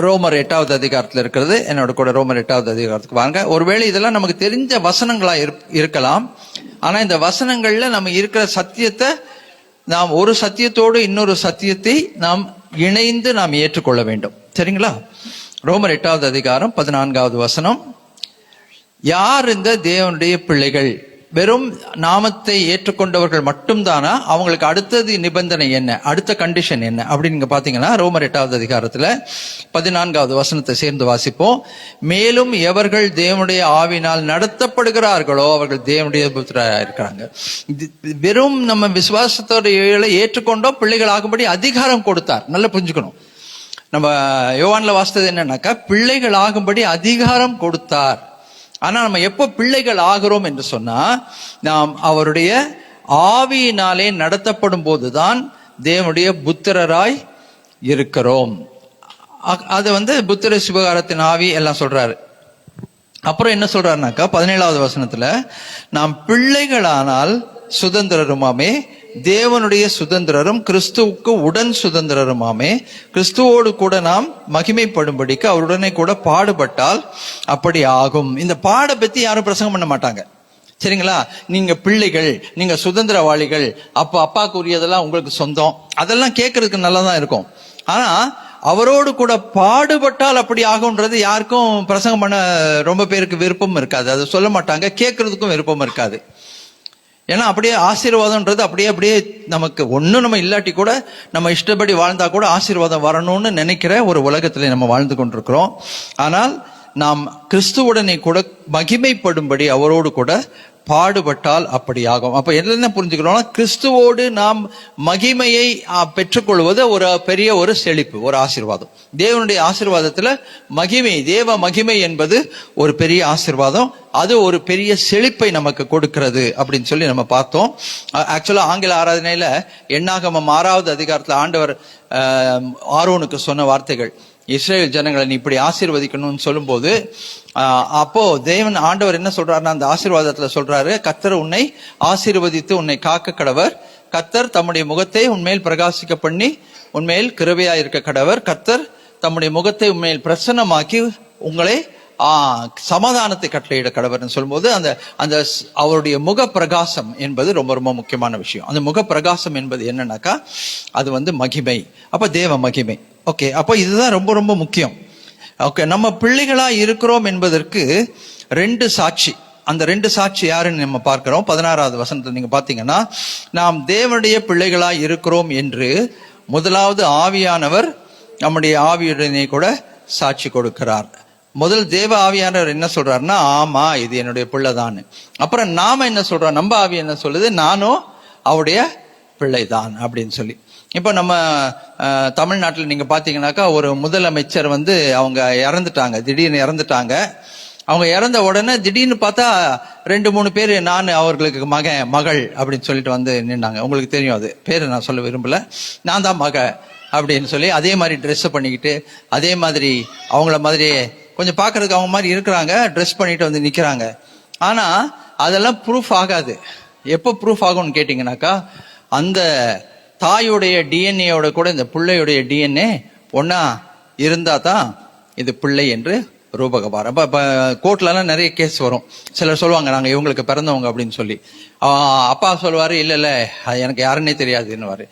ரோமர் 8வது அதிகாரத்தில் இருக்கிறது. என்னோட கூட ரோமர் 8வது அதிகாரத்துக்கு வாங்க. ஒருவேளை இதெல்லாம் நமக்கு தெரிஞ்ச வசனங்களா இருக்கலாம். ஆனா இந்த வசனங்கள்ல நம்ம இருக்கிற சத்தியத்தை நாம் ஒரு சத்தியத்தோடு இன்னொரு சத்தியத்தை நாம் இணைந்து நாம் ஏற்றுக்கொள்ள வேண்டும், சரிங்களா? ரோமர் 8வது அதிகாரம் 14வது வசனம். யார் இந்த தேவனுடைய பிள்ளைகள்? வெறும் நாமத்தை ஏற்றுக்கொண்டவர்கள் மட்டும்தானா? அவங்களுக்கு அடுத்தது நிபந்தனை என்ன, அடுத்த கண்டிஷன் என்ன அப்படின்னு நீங்க பாத்தீங்கன்னா ரோமர் 8வது அதிகாரத்துல 14வது வசனத்தை சேர்ந்து வாசிப்போம். மேலும் எவர்கள் தேவனுடைய ஆவினால் நடத்தப்படுகிறார்களோ அவர்கள் தேவனுடைய புத்திரராக இருக்கிறாங்க. வெறும் நம்ம விசுவாசத்தோட ஏற்றுக்கொண்டோம், பிள்ளைகள் ஆகும்படி அதிகாரம் கொடுத்தார். நல்லா புரிஞ்சுக்கணும். நம்ம யோவான்ல வாசித்தது என்னன்னாக்கா, பிள்ளைகள் ஆகும்படி அதிகாரம் கொடுத்தார். ஆனா நம்ம எப்போ பிள்ளைகள் ஆகிறோம் என்று சொன்னா, நாம் அவருடைய ஆவியினாலே நடத்தப்படும் போதுதான் தேவனுடைய புத்திரராய் இருக்கிறோம். அது வந்து புத்திர சுபகாரத்தின் ஆவி எல்லாம் சொல்றாரு. அப்புறம் என்ன சொல்றாருனாக்கா 17வது வசனத்துல, நாம் பிள்ளைகளானால் சுதந்திரருமாமே, தேவனுடைய சுதந்திரரும் கிறிஸ்துவுக்கு உடன் சுதந்திரருமாமே, கிறிஸ்துவோடு கூட நாம் மகிமைப்படும்படிக்கு அவருடனே கூட பாடுபட்டால் அப்படி ஆகும். இந்த பாட பத்தி யாரும் பிரசங்கம் பண்ண மாட்டாங்க, சரிங்களா? நீங்க பிள்ளைகள், நீங்க சுதந்திரவாளிகள், அப்ப அப்பாவுக்கு உரியதெல்லாம் உங்களுக்கு சொந்தம், அதெல்லாம் கேட்கறதுக்கு நல்லா தான் இருக்கும். ஆனா அவரோடு கூட பாடுபட்டால் அப்படி ஆகும்ன்றது யாருக்கும் பிரசங்கம் பண்ண ரொம்ப பேருக்கு விருப்பம் இருக்காது. அதை சொல்ல மாட்டாங்க, கேட்கறதுக்கும் விருப்பம் இருக்காது. ஏன்னா அப்படியே ஆசீர்வாதம்ன்றது அப்படியே நமக்கு ஒன்றும் நம்ம இல்லாட்டி கூட நம்ம இஷ்டப்படி வாழ்ந்தா கூட ஆசீர்வாதம் வரணும்னு நினைக்கிற ஒரு உலகத்துல நம்ம வாழ்ந்து கொண்டிருக்கிறோம். ஆனால் நாம் கிறிஸ்துவுடனே கூட மகிமைப்படும்படி அவரோடு கூட பாடுபட்டால் அப்படி ஆகும். அப்ப என்ன புரிஞ்சுக்கிறோம்னா, கிறிஸ்துவோடு நாம் மகிமையை பெற்றுக்கொள்வது ஒரு பெரிய ஒரு செழிப்பு, ஒரு ஆசீர்வாதம். தேவனுடைய ஆசீர்வாதத்துல மகிமை, தேவ மகிமை என்பது ஒரு பெரிய ஆசீர்வாதம். அது ஒரு பெரிய செழிப்பை நமக்கு கொடுக்கிறது அப்படின்னு சொல்லி நம்ம பார்த்தோம். ஆக்சுவலா ஆங்கில ஆராதனையில எண்ணாகமம் 6வது அதிகாரத்துல ஆண்டவர் ஆரோனுக்கு சொன்ன வார்த்தைகள், இஸ்ரேல் ஜனங்களை நீ இப்படி ஆசீர்வதிக்கணும்னு சொல்லும்போது, அப்போ தேவன் ஆண்டவர் என்ன சொல்றாருன்னா, அந்த ஆசீர்வாதத்துல சொல்றாரு, கர்த்தர் உன்னை ஆசீர்வதித்து உன்னை காக்க கடவர், கர்த்தர் தம்முடைய முகத்தை உன்மேல் பிரகாசிக்க பண்ணி உன்மேல் கிருபையா இருக்க கடவர், கர்த்தர் தம்முடைய முகத்தை உன்மேல் பிரசன்னமாக்கி உங்களை சமாதானத்தை கட்டளையிட கடவர்னு சொல்லும்போது, அந்த அவருடைய முக பிரகாசம் என்பது ரொம்ப ரொம்ப முக்கியமான விஷயம். அந்த முக பிரகாசம் என்பது என்னன்னாக்கா, அது வந்து மகிமை. அப்ப தேவ மகிமை. ஓகே, அப்ப இதுதான் ரொம்ப ரொம்ப முக்கியம். ஓகே, நம்ம பிள்ளைகளா இருக்கிறோம் என்பதற்கு 2 சாட்சி. அந்த 2 சாட்சி யாருன்னு நம்ம பார்க்கிறோம். 16வது வசனத்தை நீங்க பாத்தீங்கன்னா, நாம் தேவனுடைய பிள்ளைகளா இருக்கிறோம் என்று முதலாவது ஆவியானவர் நம்முடைய ஆவியுடனே கூட சாட்சி கொடுக்கிறார். முதல் தேவ ஆவியானவர் என்ன சொல்றாருன்னா, ஆமா இது என்னுடைய பிள்ளைதான். அப்புறம் நாம என்ன சொல்றோம், நம்ம ஆவி என்ன சொல்லுது, நானும் அவருடைய பிள்ளைதான் அப்படின்னு சொல்லி. இப்ப நம்ம தமிழ்நாட்டில் நீங்க பாத்தீங்கன்னாக்கா, ஒரு முதலமைச்சர் வந்து அவங்க இறந்துட்டாங்க, திடீர்னு இறந்துட்டாங்க. அவங்க இறந்த உடனே திடீர்னு பார்த்தா 2-3 பேர் நான் அவர்களுக்கு மகள் அப்படின்னு சொல்லிட்டு வந்து நின்னாங்க. உங்களுக்கு தெரியும், அது பேரு நான் சொல்ல விரும்பல, நான் தான் மக அப்படின்னு சொல்லி அதே மாதிரி ட்ரெஸ் பண்ணிக்கிட்டு, அதே மாதிரி அவங்கள மாதிரி கொஞ்சம் பார்க்கறதுக்கு அவங்க மாதிரி இருக்கிறாங்க, ட்ரெஸ் பண்ணிட்டு வந்து நிக்கிறாங்க. ஆனா அதெல்லாம் ப்ரூஃப் ஆகாது. எப்போ ப்ரூஃப் ஆகும்னு கேட்டீங்கன்னாக்கா, அந்த தாயுடைய டிஎன்ஏயோட கூட இந்த பிள்ளையுடைய டிஎன்ஏ ஒன்னா இருந்தா தான் இது பிள்ளை என்று ரூபகபாரம். இப்ப கோர்ட்ல எல்லாம் நிறைய கேஸ் வரும். சிலர் சொல்லுவாங்க நாங்க இவங்களுக்கு பிறந்தவங்க அப்படின்னு சொல்லி. அப்பா சொல்லுவாரு இல்ல எனக்கு யாருன்னே தெரியாதுன்னு.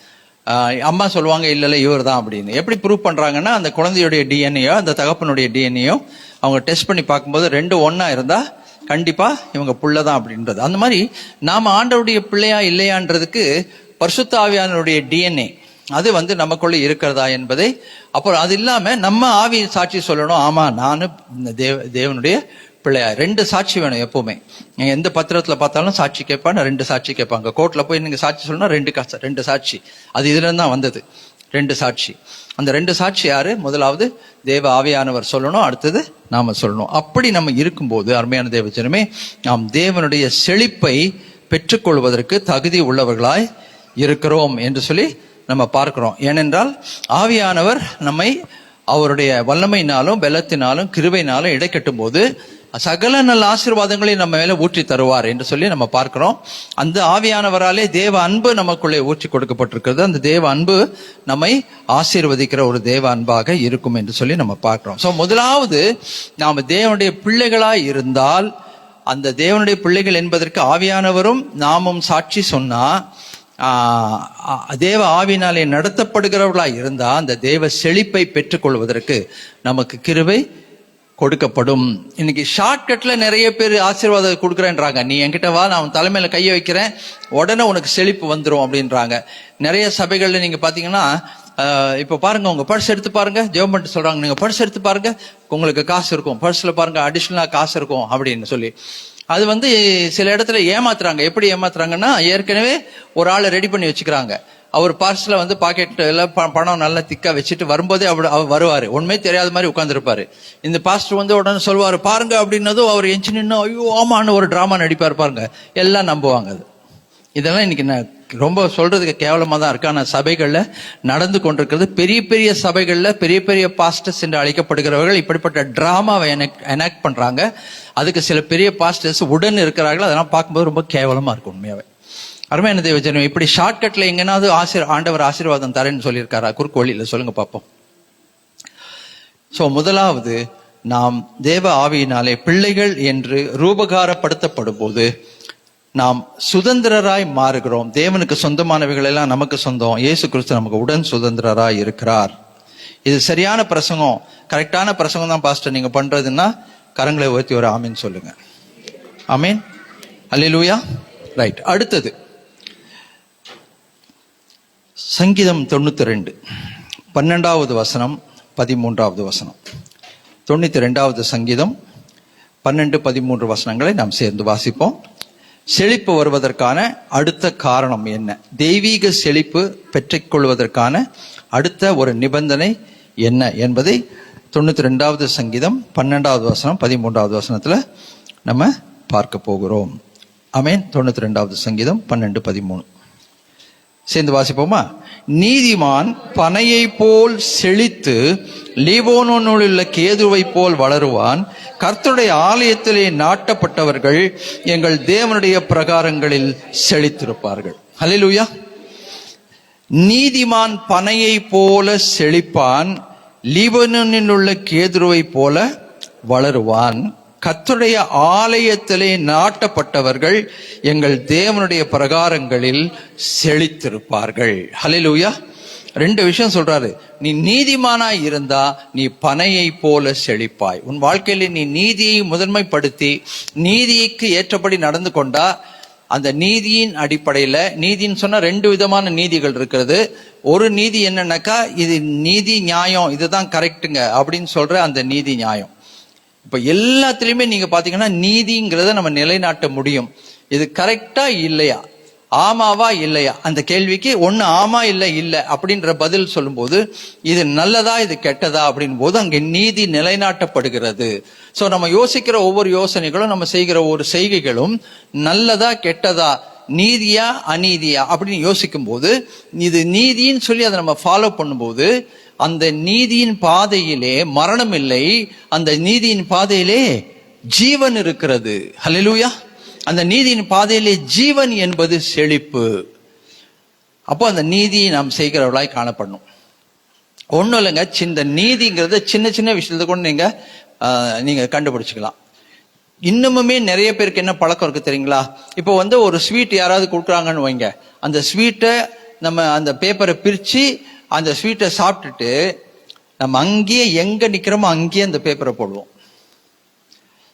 அம்மா சொல்லுவாங்க இல்ல இவர் தான் அப்படின்னு. எப்படி ப்ரூவ் பண்றாங்கன்னா, அந்த குழந்தையுடைய டிஎன்ஏயோ அந்த தகப்பனுடைய டிஎன்ஏயோ அவங்க டெஸ்ட் பண்ணி பார்க்கும்போது 2 ஒன்னா இருந்தா கண்டிப்பா இவங்க புள்ளதான் அப்படின்றது. அந்த மாதிரி நாம ஆண்டவருடைய பிள்ளையா இல்லையான்றதுக்கு பரிசுத்த ஆவியானவருடைய டிஎன்ஏ அது வந்து நமக்குள்ள இருக்கிறதா என்பதை, அப்புறம் அது இல்லாம நம்ம ஆவி சாட்சி சொல்லணும், ஆமா நானு தேவனுடைய பிள்ளையா. 2 சாட்சி வேணும் எப்பவுமே. நீங்க எந்த பத்திரத்துல பார்த்தாலும் சாட்சி கேட்பாங்க, 2 சாட்சி கேட்பாங்க. கோர்ட்ல போய் நீங்க சாட்சி சொல்லணும், 2 சாட்சி. அது இதுல இருந்து தான் வந்தது, 2 சாட்சி. அந்த 2 சாட்சி யாரு? முதலாவது தேவ ஆவியானவர் சொல்லணும், அடுத்தது நாம சொல்லணும். அப்படி நம்ம இருக்கும்போது அருமையான தேவ ஜனமே, நாம் தேவனுடைய செழிப்பை பெற்றுக்கொள்வதற்கு தகுதி உள்ளவர்களாய் இருக்கிறோம் என்று சொல்லி நம்ம பார்க்கிறோம். ஏனென்றால் ஆவியானவர் நம்மை அவருடைய வல்லமையினாலும் பலத்தினாலும் கிருபையினாலும் இடைக்கட்டும் போது சகல நல்ல ஆசீர்வாதங்களை நம்ம மேல ஊற்றி தருவார் என்று சொல்லி நம்ம பார்க்கிறோம். அந்த ஆவியானவராலே தேவ அன்பு நமக்குள்ளே ஊற்றி கொடுக்கப்பட்டிருக்கிறது. அந்த தேவ அன்பு நம்மை ஆசீர்வதிக்கிற ஒரு தேவ அன்பாக இருக்கும் என்று சொல்லி நம்ம பார்க்கிறோம். சோ முதலாவது, நாம தேவனுடைய பிள்ளைகளாய் இருந்தால், அந்த தேவனுடைய பிள்ளைகள் என்பதற்கு ஆவியானவரும் நாமும் சாட்சி சொன்னா, தேவ ஆவினாலே நடத்தப்படுகிறவர்களாய் இருந்தா அந்த தேவ செழிப்பை பெற்றுக்கொள்வதற்கு நமக்கு கிருபை கொடுக்கப்படும். இன்னைக்கு ஷார்ட்கட்ல நிறைய பேர் ஆசீர்வாதம் கொடுக்குறேன்றாங்க. நீ என்கிட்ட வா, நான் தலைமையில கையை வைக்கிறேன், உடனே உனக்கு செழிப்பு வந்துடும் அப்படின்றாங்க. நிறைய சபைகள்ல நீங்க பாத்தீங்கன்னா, இப்ப பாருங்க, உங்க பர்ஸ் எடுத்து பாருங்க, ஜெபம் பண்ணிட்டு சொல்றாங்க, நீங்க பர்ஸ் எடுத்து பாருங்க, உங்களுக்கு காசு இருக்கும், பர்ஸ்ல பாருங்க அடிஷனலா காசு இருக்கும் அப்படின்னு சொல்லி. அது வந்து சில இடத்துல ஏமாத்துறாங்க. எப்படி ஏமாத்துறாங்கன்னா, ஏற்கனவே ஒரு ஆளை ரெடி பண்ணி வச்சுக்கிறாங்க. அவர் பார்சல வந்து பாக்கெட்ல பணம் நல்லா திக்கா வச்சுட்டு வரும்போதே அவர் வருவாரு, உண்மை தெரியாத மாதிரி உட்கார்ந்துருப்பாரு. இந்த பாஸ்டர் வந்து உடனே சொல்லுவாரு பாருங்க அப்படின்னதும் அவர் எஞ்சி நின்று ஐயோ ஆமான்னு ஒரு டிராமா நடிப்பாரு பாருங்க, எல்லாம் நம்புவாங்க. அது இதெல்லாம் இன்னைக்கு ரொம்ப சொல்றதுக்கு கேவலமா தான் இருக்கு. ஆனா சபைகள்ல நடந்து கொண்டிருக்கிறது. பெரிய பெரிய சபைகள்ல பெரிய பெரிய பாஸ்டர்ஸ் என்று அழைக்கப்படுகிறவர்கள் இப்படிப்பட்ட டிராமாவை எனாக்ட் பண்றாங்க. அதுக்கு சில பெரிய பாஸ்டர்ஸ் உடன் இருக்கிறார்கள். அதெல்லாம் பார்க்கும்போது ரொம்ப கேவலமா இருக்கும் உண்மையாவே. அருமையான தேவஜனம், இப்படி ஷார்ட்கட்ல எங்கனாவது ஆண்டவர் ஆசீர்வாதம் தரேன்னு சொல்லியிருக்காரா? குறுக்கு வழியில சொல்லுங்க பார்ப்போம். சோ முதலாவது, நாம் தேவ ஆவியினாலே பிள்ளைகள் என்று ரூபகாரப்படுத்தப்படும் போது நாம் சுதந்திரராய் மாறுகிறோம். தேவனுக்கு சொந்தமானவைகள் எல்லாம் நமக்கு சொந்தம். இயேசு கிறிஸ்து நமக்கு உடன் சுதந்திரராய் இருக்கிறார். இது சரியான பிரசங்கம், கரெக்டான பிரசங்கம் தான் பாஸ்டர் நீங்க பண்றதுன்னா கரங்களை உயர்த்தி ஒரு ஆமீன் சொல்லுங்க. ஆமீன், அல்லேலூயா. ரைட். அடுத்தது சங்கீதம் 92 12வது வசனம் 13வது வசனம். 92வது சங்கீதம் 12, 13 வசனங்களை நாம் சேர்ந்து வாசிப்போம். செழிப்பு வருவதற்கான அடுத்த காரணம் என்ன? தெய்வீக செழிப்பு பெற்றுக்கொள்வதற்கான அடுத்த ஒரு நிபந்தனை என்ன என்பதை 92வது சங்கீதம் 12வது வசனம் 13வது வசனத்துல நம்ம பார்க்க போகிறோம். ஆமென். 92வது சங்கீதம் 12, 13 சேர்ந்து வாசிப்போமா? நீதிமான் பனையை போல் செழித்து லீபோனோனில் உள்ள கேதுவை போல் வளருவான். கர்த்தருடைய ஆலயத்திலே நாட்டப்பட்டவர்கள் எங்கள் தேவனுடைய பிரகாரங்களில் செழித்திருப்பார்கள். ஹல்லேலூயா. நீதிமான் பனையை போல செழிப்பான், லீபனோனில் உள்ள கேதுருவை போல வளருவான். கர்த்தருடைய ஆலயத்திலே நாட்டப்பட்டவர்கள் எங்கள் தேவனுடைய பிரகாரங்களில் செழித்திருப்பார்கள். ஹல்லேலூயா. 2 விஷயம் சொல்றாரு. நீ நீதிமானாய் இருந்தா நீ பனையை போல செழிப்பாய். உன் வாழ்க்கையில நீ நீதியை முதன்மைப்படுத்தி நீதிக்கு ஏற்றபடி நடந்து கொண்டா, அந்த நீதியின் அடிப்படையில, நீதின்னு சொன்னா 2 விதமான நீதிகள் இருக்கிறது. ஒரு நீதி என்னன்னாக்கா, இது நீதி நியாயம், இதுதான் கரெக்டுங்க அப்படின்னு சொல்ற அந்த நீதி நியாயம். இப்ப எல்லாத்துலயுமே நீங்க பாத்தீங்கன்னா நீதிங்கிறத நம்ம நிலைநாட்ட முடியும். இது கரெக்டா இல்லையா, ஆமாவா இல்லையா, அந்த கேள்விக்கு ஒண்ணு ஆமா இல்ல அப்படின்ற பதில் சொல்லும்போது இது நல்லதா இது கெட்டதா அப்படின் போது அங்க நீதி நிலைநாட்டப்படுகிறது. சோ நம்ம யோசிக்கிற ஒவ்வொரு யோசனைகளும், நம்ம செய்கிற ஒவ்வொரு செய்கைகளும் நல்லதா கெட்டதா, நீதியா அநீதியா அப்படின்னு யோசிக்கும் போது, இது நீதின்னு சொல்லி அதை நம்ம ஃபாலோ பண்ணும்போது அந்த நீதியின் பாதையிலே மரணம் இல்லை, அந்த நீதியின் பாதையிலே ஜீவன் இருக்கிறது. ஹல்லேலூயா. அந்த நீதியின் பாதையிலே ஜீவன் என்பது செழிப்பு. அப்போ அந்த நீதியை நாம் செய்கிறவர்களாய் காணப்படணும். ஒன்றும் இல்லைங்க, இந்த நீதிங்கிறத சின்ன சின்ன விஷயத்த கூட நீங்க கண்டுபிடிச்சுக்கலாம். இன்னமுமே நிறைய பேருக்கு என்ன பழக்கம் இருக்கு தெரியுங்களா? இப்போ ஒரு ஸ்வீட் யாராவது கொடுக்குறாங்கன்னு வைங்க, அந்த ஸ்வீட்டை நம்ம அந்த பேப்பரை பிரிச்சு அந்த ஸ்வீட்டை சாப்பிட்டுட்டு நம்ம அங்கேயே எங்க நிக்கிறோமோ அங்கேயே அந்த பேப்பரை போடுவோம்.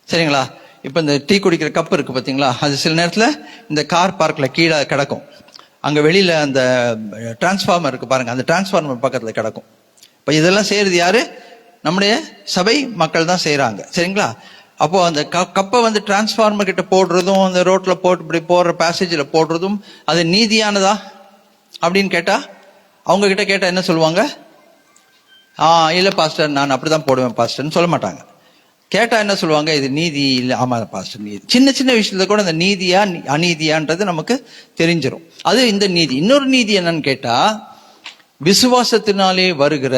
சரிங்களா? இப்ப இந்த டீ குடிக்கிற கப் இருக்கு பாத்தீங்களா, அது சில நேரத்துல இந்த கார் பார்க்ல கீழே கிடக்கும். அங்க வெளியில அந்த டிரான்ஸ்ஃபார்மர் இருக்கு பாருங்க, அந்த டிரான்ஸ்ஃபார்மர் பக்கத்துல கிடக்கும். இப்ப இதெல்லாம் செய்யறது யாரு? நம்முடைய சபை மக்கள் தான் செய்யறாங்க. சரிங்களா? அப்போ அந்த கப்பை டிரான்ஸ்ஃபார்மர் கிட்ட போடுறதும், அந்த ரோட்ல போட்டு இப்படி போடுற பேசேஜ்ல போடுறதும் அது நீதியானதா அப்படின்னு கேட்டா, அவங்க கிட்ட கேட்டா என்ன சொல்லுவாங்க? இல்ல பாஸ்டர், நான் அப்படிதான் போடுவேன் பாஸ்டர்னு சொல்ல மாட்டாங்க. கேட்டா என்ன சொல்லுவாங்க? இது நீதி இல்ல. ஆமா பாஸ்டர், நீதி. சின்ன சின்ன விஷயத்துல கூட அந்த நீதியா அநீதியான்றது நமக்கு தெரிஞ்சிடும். அது இந்த நீதி. இன்னொரு நீதி என்னன்னு கேட்டா, விசுவாசத்தினாலே வருகிற,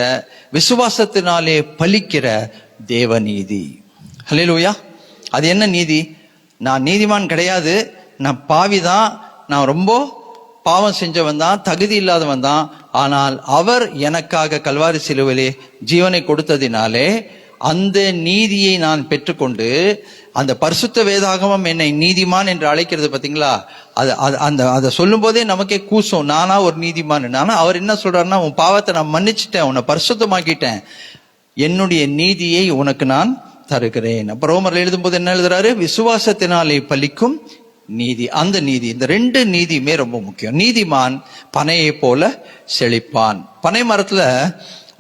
விசுவாசத்தினாலே பலிக்கிற தேவநீதி. ஹல்லேலூயா. அது என்ன நீதி? நான் நீதிமான் கிடையாது, நான் பாவிதான், நான் ரொம்ப பாவம் செஞ்சவன் தான், தகுதி இல்லாதவன் தான். ஆனால் அவர் எனக்காக கல்வாரி சிலுவையிலே ஜீவனை கொடுத்ததினாலே அந்த நீதியை நான் பெற்றுக்கொண்டு, அந்த பரிசுத்த வேதாகமம் என்னை நீதிமான் என்று அழைக்கிறது பாத்தீங்களா, அதை சொல்லும் போதே நமக்கே கூசும், நானா ஒரு நீதிமான். ஆனா அவர் என்ன சொல்றாருன்னா, உன் பாவத்தை நான் மன்னிச்சுட்டேன், உன்னை பரிசுத்தமாக்கிட்டேன், என்னுடைய நீதியை உனக்கு நான் தருகிறேன். அப்ப ரோமர்ல எழுதும் போது என்ன எழுதுறாரு? விசுவாசத்தினாலே பலிக்கும் நீதி. அந்த நீதி, இந்த 2 நீதியுமே ரொம்ப முக்கியம். நீதிமான் பனையை போல செழிப்பான். பனை மரத்துல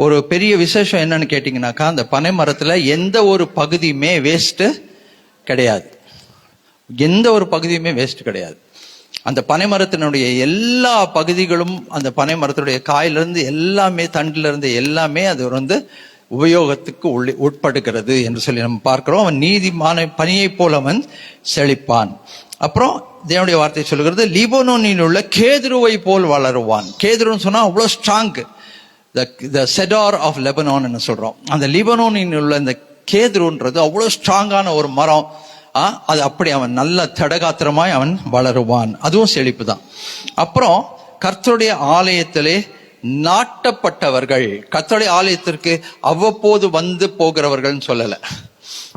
ஒரு பெரிய விசேஷம் என்னன்னு கேட்டீங்கன்னாக்கா, அந்த பனை மரத்துல எந்த ஒரு பகுதியுமே வேஸ்ட் கிடையாது. எந்த ஒரு பகுதியுமே வேஸ்ட் கிடையாது. அந்த பனை மரத்தினுடைய எல்லா பகுதிகளும், அந்த பனை மரத்தினுடைய காயிலிருந்து எல்லாமே, தண்டுல இருந்து எல்லாமே அது உபயோகத்துக்கு உட்படுகிறது என்று சொல்லி நம்ம பார்க்கிறோம். அவன் நீதிமான பனியை போல அவன் செழிப்பான். அப்புறம் தேவனுடைய வார்த்தை சொல்லுகிறது, லீபனோனில் உள்ள கேதுருவை போல் வளருவான். கேதுருன்னு சொன்னா அவ்வளோ strong, the cedar of Lebanon சொல்றோம். அந்த லீபனோனில் உள்ள இந்த கேதுருன்றது அவ்வளோ ஸ்ட்ராங்கான ஒரு மரம். அது அப்படி அவன் நல்ல தடகாத்திரமாய் அவன் வளருவான். அதுவும் செழிப்பு தான். அப்புறம் கர்த்தருடைய ஆலயத்திலே நாட்டப்பட்டவர்கள். கர்த்தருடைய ஆலயத்திற்கு அவ்வப்போது வந்து போகிறவர்கள் சொல்லல,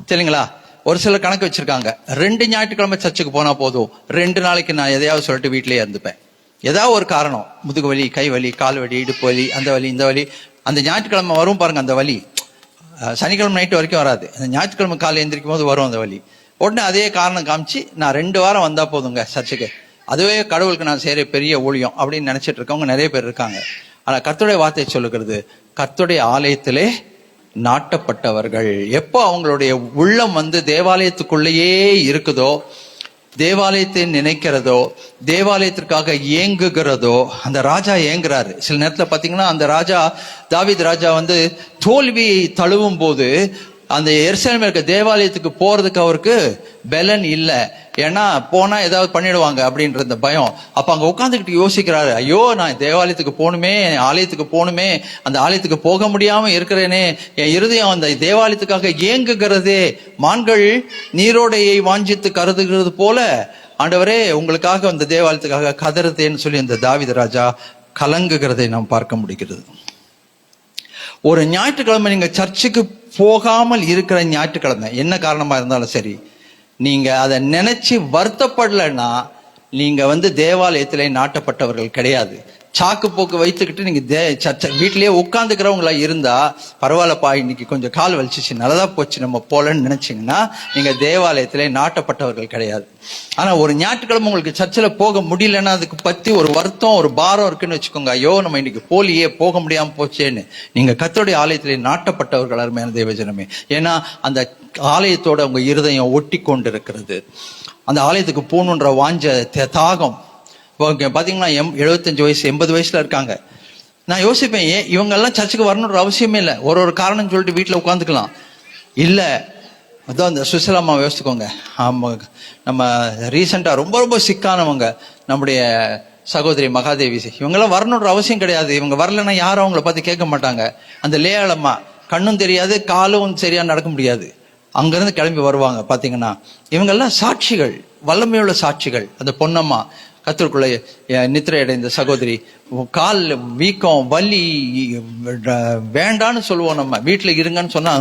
சரிங்களா? ஒரு சிலர் கணக்கு வச்சிருக்காங்க, 2 ஞாயிற்றுக்கிழமை சர்ச்சுக்கு போனா போதும், 2 நாளைக்கு நான் எதையாவது சொல்லிட்டு வீட்டிலேயே இருந்துப்பேன். ஏதாவது ஒரு காரணம், முதுகு வலி, கை வலி, கால் வலி, இடுப்பு வலி, அந்த வலி இந்த வலி, அந்த ஞாயிற்றுக்கிழமை வரும் பாருங்க அந்த வலி. சனிக்கிழமை நைட்டு வரைக்கும் வராது, அந்த ஞாயிற்றுக்கிழமை காலை எந்திரிக்கும் போது வரும் அந்த வலி. உடனே அதே காரணம் காமிச்சு நான் 2 வாரம் வந்தா போதுங்க சர்ச்சுக்கு, அதுவே கடவுளுக்கு நான் செய்யற பெரிய ஊழியம் அப்படின்னு நினைச்சிட்டு இருக்கவங்க நிறைய பேர் இருக்காங்க. ஆனா கர்த்தருடைய வார்த்தை சொல்லுகிறது, கர்த்தருடைய ஆலயத்திலே நாட்டப்பட்டவர்கள். எப்போ அவங்களுடைய உள்ளம் வந்து தேவாலயத்துக்குள்ளேயே இருக்குதோ, தேவாலயத்தை நினைக்கிறதோ, தேவாலயத்திற்காக ஏங்குகிறதோ, அந்த ராஜா ஏங்குறாரு. சில நேரத்துல பாத்தீங்கன்னா அந்த ராஜா, தாவீது ராஜா வந்து தோல்வியை தழுவும் போது அந்த எருசலேமில் இருக்க தேவாலயத்துக்கு போறதுக்கு அவருக்கு பலன் இல்லை. ஏன்னா போனா ஏதாவது பண்ணிடுவாங்க அப்படின்ற இந்த பயம். அப்ப அங்க உட்காந்துக்கிட்டு யோசிக்கிறாரு, ஐயோ நான் தேவாலயத்துக்கு போகணுமே, ஆலயத்துக்கு போகணுமே, அந்த ஆலயத்துக்கு போக முடியாம இருக்கிறேனே, என் இருதயம் அந்த தேவாலயத்துக்காக ஏங்குகிறதே, மான்கள் நீரோடையை வாஞ்சித்து கருதுகிறது போல ஆண்டவரே உங்களுக்காக அந்த தேவாலயத்துக்காக கதறுதேன்னு சொல்லி அந்த தாவீது ராஜா கலங்குகிறதை நாம் பார்க்க முடிகிறது. ஒரு ஞாயிற்றுக்கிழமை நீங்க சர்ச்சுக்கு போகாமல் இருக்கிற ஞாயிற்றுக்கிழமை என்ன காரணமா இருந்தாலும் சரி, நீங்க அதை நினைச்சு வருத்தப்படலைன்னா நீங்க வந்து தேவாலயத்திலே நாட்டப்பட்டவர்கள் கிடையாது. சாக்கு போக்கு வைத்துக்கிட்டு நீங்க வீட்டிலேயே உட்காந்துக்கிறவங்களா இருந்தா, பரவாயில்லப்பா இன்னைக்கு கொஞ்சம் கால் வலிச்சிச்சு, நல்லதா போச்சு நம்ம போலன்னு நினைச்சீங்கன்னா நீங்க தேவாலயத்திலே நாட்டப்பட்டவர்கள் கிடையாது. ஆனா ஒரு ஞாயிற்றுக்கிழமை உங்களுக்கு சர்ச்சில் போக முடியலன்னா அதுக்கு பத்தி ஒரு வருத்தம், ஒரு பாரம் இருக்குன்னு வச்சுக்கோங்க. ஐயோ நம்ம இன்னைக்கு போலியே, போக முடியாம போச்சேன்னு. நீங்க கர்த்தருடைய ஆலயத்திலே நாட்டப்பட்டவர்கள் அருமையான தேவஜனமே. ஏன்னா அந்த ஆலயத்தோட உங்க இருதயம் ஒட்டி கொண்டு இருக்கிறது. அந்த ஆலயத்துக்கு போகணுன்ற வாஞ்ச தாகம். பாத்தீங்கன்னா 75 வயசு 80 வயசுல இருக்காங்க. நான் யோசிப்பேன், ஏன் இவங்கெல்லாம் சர்ச்சுக்கு வரணுன்ற அவசியமே இல்லை, ஒரு காரணம் சொல்லிட்டு வீட்டுல உட்காந்துக்கலாம். இல்ல அதான் அந்த சுசிலாமா யோசிச்சுக்கோங்க. நம்ம ரீசெண்டா ரொம்ப சிக்கானவங்க நம்முடைய சகோதரி மகாதேவி, இவங்கெல்லாம் வரணுன்ற அவசியம் கிடையாது. இவங்க வரலன்னா யாரும் அவங்கள பார்த்து கேட்க மாட்டாங்க. அந்த லேயாளம்மா கண்ணும் தெரியாது, காலும் சரியா நடக்க முடியாது, அங்கிருந்து கிளம்பி வருவாங்க. பாத்தீங்கன்னா இவங்கெல்லாம் சாட்சிகள், வல்லமையுள்ள சாட்சிகள். அந்த பொன்னம்மா கர்த்தருக்குள்ள நித்திரை அடைந்த சகோதரி, கால் வீக்கம், வலி, வேண்டான்னு சொல்லுவோம். நம்ம வீட்டுல இருங்கன்னு சொன்னா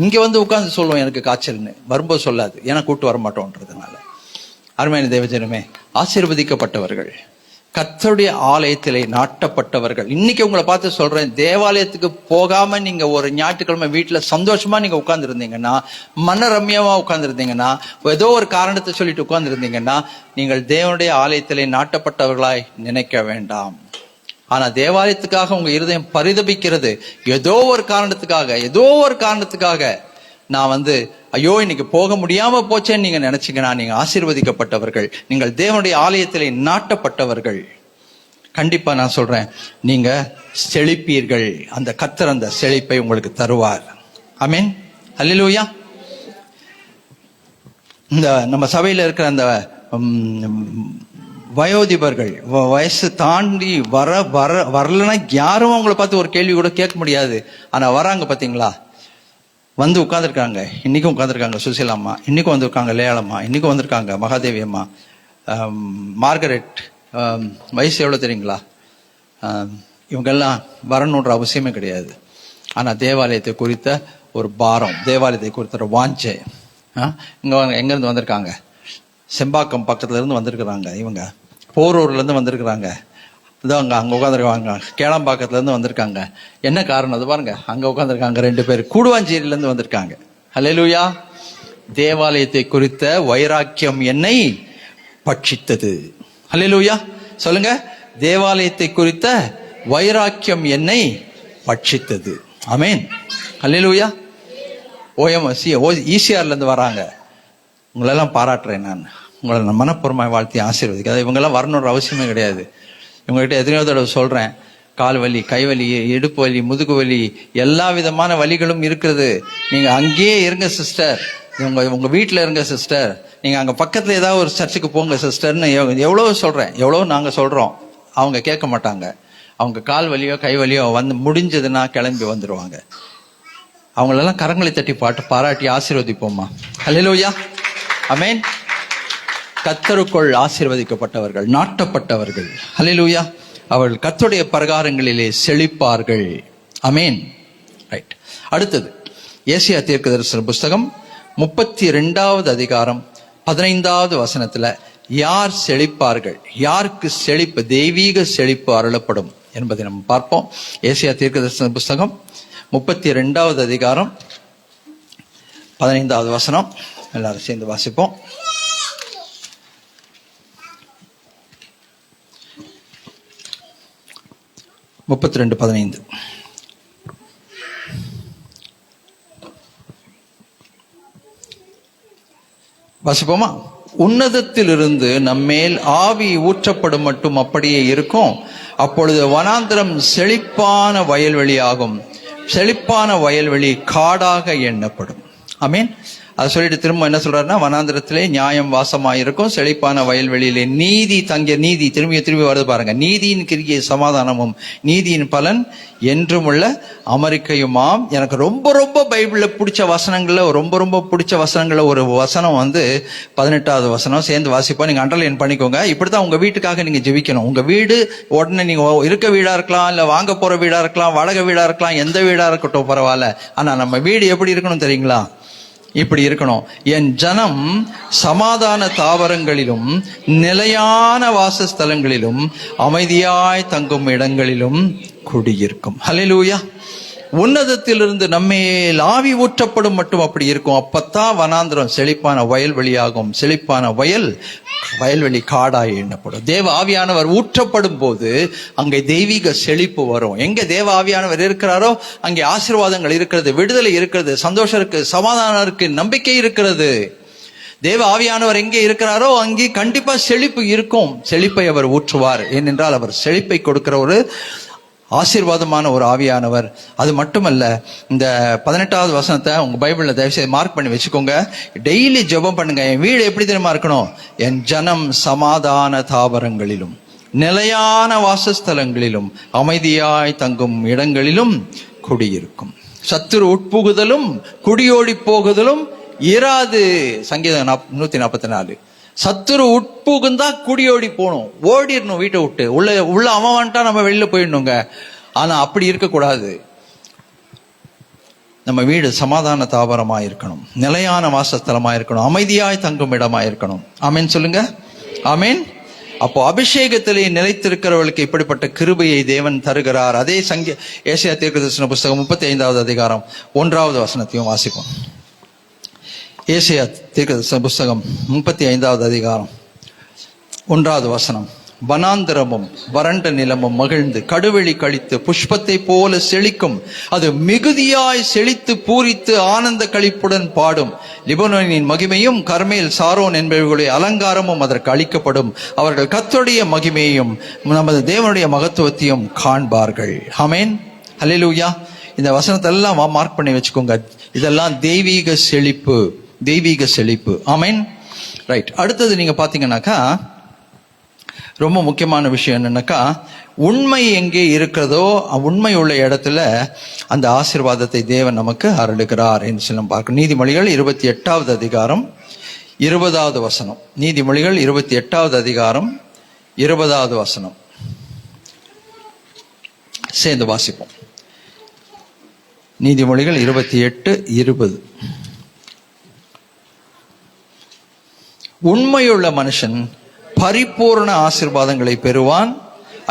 இங்க வந்து உட்கார்ந்து சொல்லுவோம் எனக்கு காய்ச்சல்னு, வரும்போது சொல்லாது, ஏன்னா கூட்டு வர மாட்டோம்ன்றதுனால. அருமையான தேவஜனமே, ஆசீர்வதிக்கப்பட்டவர்கள், கர்த்தருடைய ஆலயத்திலே நாட்டப்பட்டவர்கள். இன்னைக்கு உங்களை பார்த்து சொல்றேன், தேவாலயத்துக்கு போகாம நீங்க ஒரு ஞாயிற்றுக்கிழமை வீட்டுல சந்தோஷமா நீங்க உட்கார்ந்து இருந்தீங்கன்னா, மனரம்யமா உட்கார்ந்து இருந்தீங்கன்னா, ஏதோ ஒரு காரணத்தை சொல்லிட்டு உட்கார்ந்து இருந்தீங்கன்னா, நீங்கள் தேவனுடைய ஆலயத்திலே நாட்டப்பட்டவர்களாய் நினைக்க வேண்டாம். ஆனா தேவாலயத்துக்காக உங்க இருதயம் பரிதபிக்கிறது, ஏதோ ஒரு காரணத்துக்காக நான் வந்து ஐயோ இன்னைக்கு போக முடியாம போச்சேன்னு நீங்க நினைச்சீங்கன்னா நீங்க ஆசீர்வதிக்கப்பட்டவர்கள். நீங்கள் தேவனுடைய ஆலயத்திலே நாட்டப்பட்டவர்கள். கண்டிப்பா நான் சொல்றேன், நீங்க செழிப்பீர்கள். அந்த கர்த்தர் அந்த செழிப்பை உங்களுக்கு தருவார். ஆமென், அல்லேலூயா. இந்த நம்ம சபையில இருக்கிற அந்த வயோதிபர்கள், வயசு தாண்டி வரலன்னா யாரும் அவங்கள பார்த்து ஒரு கேள்வி கூட கேட்க முடியாது. ஆனா வராங்க பாத்தீங்களா, வந்து உட்காந்துருக்காங்க. இன்னைக்கும் உட்காந்துருக்காங்க சுசிலாம்மா, இன்னைக்கும் வந்திருக்காங்க லேயாளம்மா, இன்னைக்கும் வந்திருக்காங்க மகாதேவி அம்மா, மார்கரெட். வயசு எவ்வளவு தெரியுங்களா? இவங்கெல்லாம் வரணுன்ற அவசியமே கிடையாது. ஆனா தேவாலயத்தை குறித்த ஒரு பாரம், தேவாலயத்தை குறித்த ஒரு வாஞ்சை. எங்கிருந்து வந்திருக்காங்க? செம்பாக்கம் பக்கத்துல இருந்து வந்திருக்கிறாங்க. இவங்க போரூர்ல இருந்து வந்திருக்கிறாங்க. இதான் அங்க உட்காந்துருக்காங்க. கேளம்பாக்கத்துல இருந்து வந்திருக்காங்க. என்ன காரணம்? அது பாருங்க, அங்க உட்காந்துருக்காங்க 2 பேர். கூடுவாஞ்சேரியில இருந்து வந்திருக்காங்க. அல்லேலூயா. தேவாலயத்தை குறித்த வைராக்கியம் என்னை பட்சித்தது. அல்லேலூயா சொல்லுங்க. தேவாலயத்தை குறித்த வைராக்கியம் என்னை பட்சித்தது. ஆமென், அல்லேலூயா. ஈசிஆர்ல இருந்து வராங்க. உங்களெல்லாம் பாராட்டுறேன் நான். உங்களை நான் மனப்பூர்வமாக வாழ்த்தி ஆசீர்வதிக்க. இவங்கெல்லாம் வரணுன்ற அவசியமே கிடையாது. இவங்ககிட்ட எத்தனையோ தடவை சொல்றேன், கால் வலி, கை வலி, இடுப்பு வலி, முதுகு வலி, எல்லா விதமான வலிகளும் இருக்கிறது. நீங்க அங்கேயே இருங்க சிஸ்டர், உங்க வீட்டுல இருங்க சிஸ்டர். நீங்க அங்க பக்கத்துல ஏதாவது ஒரு சர்ச்சுக்கு போங்க சிஸ்டர்னு எவ்வளவு சொல்றேன், எவ்வளவு நாங்க சொல்றோம், அவங்க கேட்க மாட்டாங்க. அவங்க கால் வலியோ கை வலியோ வந்து முடிஞ்சதுன்னா கிளம்பி வந்துடுவாங்க. அவங்களெல்லாம் கரங்களை தட்டி பாராட்டி ஆசீர்வதிப்போமா. ஹல்லேலூயா, ஆமென். கர்த்தருக்குள் ஆசீர்வதிக்கப்பட்டவர்கள், நாட்டப்பட்டவர்கள், ஹல்லேலூயா, அவர்கள் கர்த்தருடைய பிரகாரங்களிலே செழிப்பார்கள். ஆமென். ரைட். அடுத்தது ஏசாயா தீர்க்கதரிசன புஸ்தகம் 32வது அதிகாரம் 15வது வசனத்துல யார் செழிப்பார்கள், யாருக்கு செழிப்பு, தெய்வீக செழிப்பு அருளப்படும் என்பதை நம்ம பார்ப்போம். ஏசாயா தீர்க்கதரிசன புஸ்தகம் 32வது அதிகாரம் 15வது வசனம் எல்லாரும் சேர்ந்து வாசிப்போம். முப்பத்தி 15 வாசிப்போமா? உன்னதத்திலிருந்து நம்மேல் ஆவி ஊற்றப்படும் மட்டும் அப்படியே இருக்கும். அப்பொழுது வனாந்திரம் செழிப்பான வயல்வெளியாகும், செழிப்பான வயல்வெளி காடாக எண்ணப்படும். ஆமீன். அதை சொல்லிட்டு திரும்ப என்ன சொல்றாருன்னா, வனாந்திரத்திலே நியாயம் வாசமாயிருக்கும், செழிப்பான வயல்வெளியிலே நீதி தங்கிய, நீதி திரும்பி வருது பாருங்க, நீதியின் கிரியை சமாதானமும் நீதியின் பலன் என்றும் உள்ள அமெரிக்கையுமாம். எனக்கு ரொம்ப ரொம்ப பைபிள்ல பிடிச்ச வசனங்கள்ல ரொம்ப பிடிச்ச வசனங்கள்ல ஒரு வசனம் 18வது வசனம். சேர்ந்து வாசிப்போம், நீங்க அண்டர்லைன் பண்ணிக்கோங்க. இப்படித்தான் உங்க வீட்டுக்காக நீங்க ஜெபிக்கணும். உங்க வீடு உடனே நீங்க இருக்க வீடா இருக்கலாம், இல்ல வாங்க போற வீடா இருக்கலாம், வாடகை வீடா இருக்கலாம், எந்த வீடா இருக்கட்டும் பரவாயில்ல. ஆனா நம்ம வீடு எப்படி இருக்கணும் தெரியுங்களா? இப்படி இருக்கணும். என் ஜனம் சமாதான தாவரங்களிலும் நிலையான வாசஸ்தலங்களிலும் அமைதியாய் தங்கும் இடங்களிலும் குடியிருக்கும். ஹல்லேலூயா. உன்னதத்திலிருந்து நம்மேல் ஆவி ஊற்றப்படும் மட்டும் அப்படி இருக்கும். அப்பத்தான் வனாந்திரம் செழிப்பான வயல்வெளியாகும், செழிப்பான வயல்வெளி காடாய் எண்ணப்படும். தேவ ஆவியானவர் ஊற்றப்படும் போது அங்கே தெய்வீக செழிப்பு வரும். எங்க தேவ ஆவியானவர் இருக்கிறாரோ அங்கே ஆசீர்வாதங்கள் இருக்கிறது, விடுதலை இருக்கிறது, சந்தோஷம் இருக்கு, சமாதானம் இருக்கு, நம்பிக்கை இருக்கிறது. தேவ ஆவியானவர் எங்கே இருக்கிறாரோ அங்கே கண்டிப்பா செழிப்பு இருக்கும். செழிப்பை அவர் ஊற்றுவார். ஏனென்றால் அவர் செழிப்பை கொடுக்கிற ஒரு ஆசீர்வாதமான ஒரு ஆவியானவர். அது மட்டுமல்ல, இந்த 18வது வசனத்தை உங்க பைபிள்ல தயவுசெய்து மார்க் பண்ணி வச்சுக்கோங்க. டெய்லி ஜெபம் பண்ணுங்க. என் வீடு எப்படி தெரியுமா இருக்கணும்? என் ஜனம் சமாதான தாவரங்களிலும் நிலையான வாசஸ்தலங்களிலும் அமைதியாய் தங்கும் இடங்களிலும் குடியிருக்கும். சத்துரு உட்புகுதலும் குடியோடி போகுதலும் இராது. சங்கீதம் 144. சத்துரு உட்புகுந்தா குடியோடி போகணும், ஓடிடணும் வீட்டை விட்டு. உள்ள அவன் வந்துட்டா நம்ம வெளியில போயிடணுங்க. ஆனா அப்படி இருக்கக்கூடாது. நம்ம வீடு சமாதான தாவரமா இருக்கணும், நிலையான வாசஸ்தலமா இருக்கணும், அமைதியாய் தங்கும் இடமா இருக்கணும். ஆமேன் சொல்லுங்க. ஆமேன். அப்போ அபிஷேகத்திலே நிலைத்திருக்கிறவர்களுக்கு இப்படிப்பட்ட கிருபையை தேவன் தருகிறார். அதே ஏசாயா தீர்க்கதரிசன புஸ்தகம் 35வது அதிகாரம் 1வது வசனத்தையும் வாசிப்போம். ஏசாயா தீர்க்கதரிசன புஸ்தகம் 35வது அதிகாரம் 1வது வசனம். வனாந்திரமும் வறண்ட நிலமும் மகிழ்ந்து கடுவெளி கழித்து புஷ்பத்தை போல செழிக்கும். அது மிகுதியாய் செழித்து பூரித்து ஆனந்த களிப்புடன் பாடும். லிபனோனின் மகிமையும் கர்மேல் சாரோன் என்பவர்களுடைய அலங்காரமும் அதற்கு அளிக்கப்படும். அவர்கள் கர்த்தருடைய மகிமையையும் நமது தேவனுடைய மகத்துவத்தையும் காண்பார்கள். ஆமென். ஹல்லேலூயா. இந்த வசனத்தை எல்லாம் மார்க் பண்ணி வச்சுக்கோங்க. இதெல்லாம் தெய்வீக செழிப்பு, தெய்வீக செழிப்பு. ஆமென். ரைட். அடுத்தது நீங்க பாத்தீங்கன்னாக்கா ரொம்ப முக்கியமான விஷயம் என்னன்னாக்கா, உண்மை எங்கே இருக்கிறதோ உண்மை உள்ள இடத்துல அந்த ஆசீர்வாதத்தை தேவன் நமக்கு அருளுகிறார் என்று சொல்லி பார்க்கணும். நீதிமொழிகள் 28வது அதிகாரம் 20வது வசனம். நீதிமொழிகள் 28வது அதிகாரம் 20வது வசனம் சேர்ந்து வாசிப்போம். நீதிமொழிகள் 28:20. உண்மையுள்ள மனுஷன் பரிபூர்ண ஆசீர்வாதங்களை பெறுவான்.